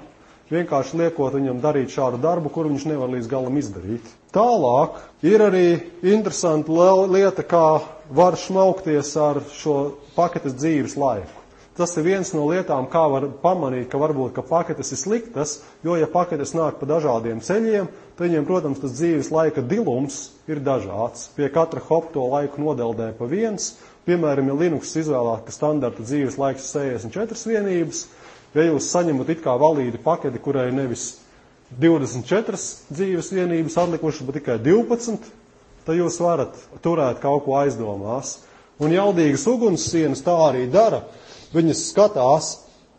vienkārši liekot viņam darīt šādu darbu, kuru viņš nevar līdz galam izdarīt. Tālāk ir arī interesanta lieta, kā var šmaukties ar šo paketes dzīves laiku. Tas ir viens no lietām, kā var pamanīt, ka varbūt ka paketes ir sliktas, jo ja paketes nāk pa dažādiem ceļiem, tad viņiem, protams, tas dzīves laika dilums ir dažāds. Pie katra hop to laiku nodeldē pa 1. Piemēram, ja Linux izvēlēt, ka standarta dzīves laiks ir 64 vienības, ja jūs saņemat it kā valīdu paketi, kurai nevis 24 dzīves vienības atlikušas, bet tikai 12, tad jūs varat turēt kaut ko aizdomās. Un jaudīgas ugunssienas tā arī dara. Viņas skatās,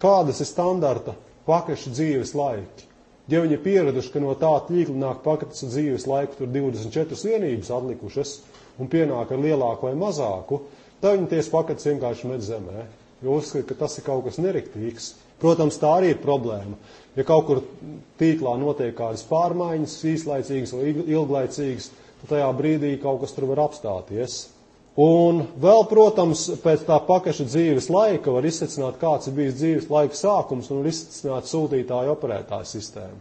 kādas ir standarta pakešu dzīves laiki. Ja viņi ir pieraduši, ka no tā tīkla nāk paketes dzīves laiku, tur 24 vienības atlikušas un pienāk ar lielāku vai mazāku, tad viņi ties paketes vienkārši met zemē. jo uzskata, ka tas ir kaut kas neriktīgs. Protams, tā arī ir problēma. Ja kaut kur tīklā notiek kādas pārmaiņas, īslaicīgas vai ilglaicīgas, tad tajā brīdī kaut kas tur var apstāties. Un vēl, protams, pēc tā pakaša dzīves laika var izsecināt, kāds ir bijis dzīves laika sākums un var izsecināt sūtītāju operētāju sistēmu.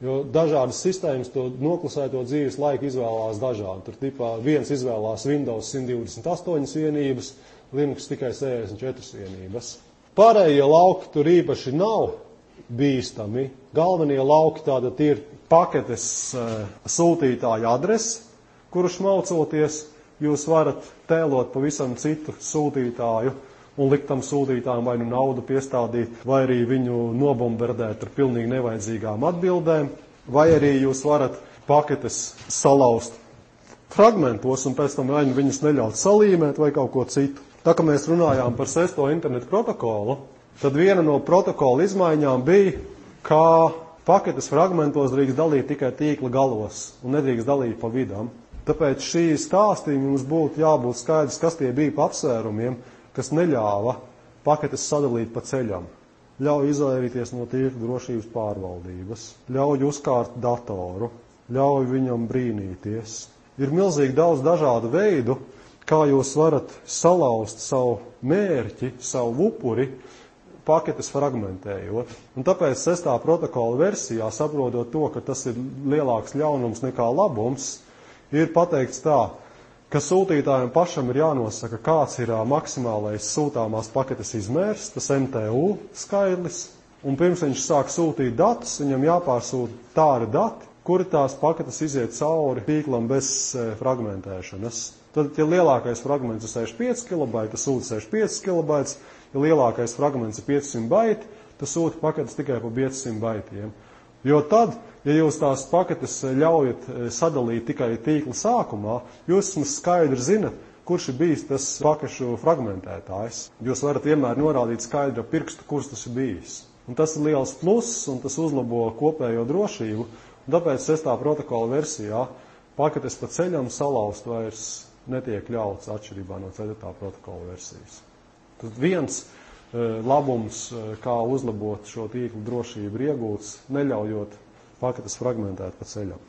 Jo dažādas sistēmas to noklusēto dzīves laiku izvēlās dažādi. Tur tipā viens izvēlās Windows 128 vienības, Linux tikai 64 vienības. Pārējie lauki tur īpaši nav bīstami. Galvenie lauki tātad ir paketes sūtītāja adrese, kuru šmaucoties jūs varat tēlot pavisam citu sūtītāju un likt tam sūtītājam vai nu naudu piestādīt, vai arī viņu nobombardēt ar pilnīgi nevajadzīgām atbildēm, vai arī jūs varat paketes salauzt fragmentos un pēc tam vai nu viņus neļaut salīmēt vai kaut ko citu. Tā kā mēs runājām par 6. internetu protokolu, tad viena no protokola izmaiņām bija, ka paketes fragmentos drīkst dalīt tikai tīkla galos un nedrīkst dalīt pa vidam. Tāpēc šī stāstījuma mums būtu jābūt skaidrs, kas tie bija pa apsvērumiem, kas neļāva paketes sadalīt pa ceļam. Ļauj izvairīties no tīkla drošības pārvaldības, ļauj uzkārt datoru, ļauj viņam brīnīties. Ir milzīgi daudz dažādu veidu, kā jūs varat salauzt savu mērķi, savu upuri, paketes fragmentējot. Un tāpēc 6. protokola versijā, saprotot to, ka tas ir lielāks ļaunums nekā labums, ir pateikts tā, ka sūtītājiem pašam ir jānosaka, kāds ir maksimālais sūtāmās paketes izmērs, tas MTU skaidrs, un pirms viņš sāk sūtīt datus, viņam jāpārsūta tādi dati, kuri tās paketes iziet cauri tīklam bez fragmentēšanas. Tad, ja lielākais fragments ir 65 KB, tas sūta 65 KB, ja lielākais fragments ir 500 baiti, tas sūta paketes tikai pa 500 baitiem. Jo tad, ja jūs tās paketes ļaujat sadalīt tikai tīkla sākumā, jūs skaidri zinat, kurš ir bijis tas pakešu fragmentētājs. Jūs varat vienmēr norādīt skaidru pirkstu, kurš tas ir bijis. Un tas ir liels pluss, un tas uzlabo kopējo drošību. Un tāpēc 6. protokola versijā paketes pa ceļam salauzt vairs netiek ļauts atšķirībā no 4. protokola versijas. Tad viens labums, kā uzlabot šo tīklu drošību, ir iegūts, neļaujot paketes fragmentēt pa ceļam.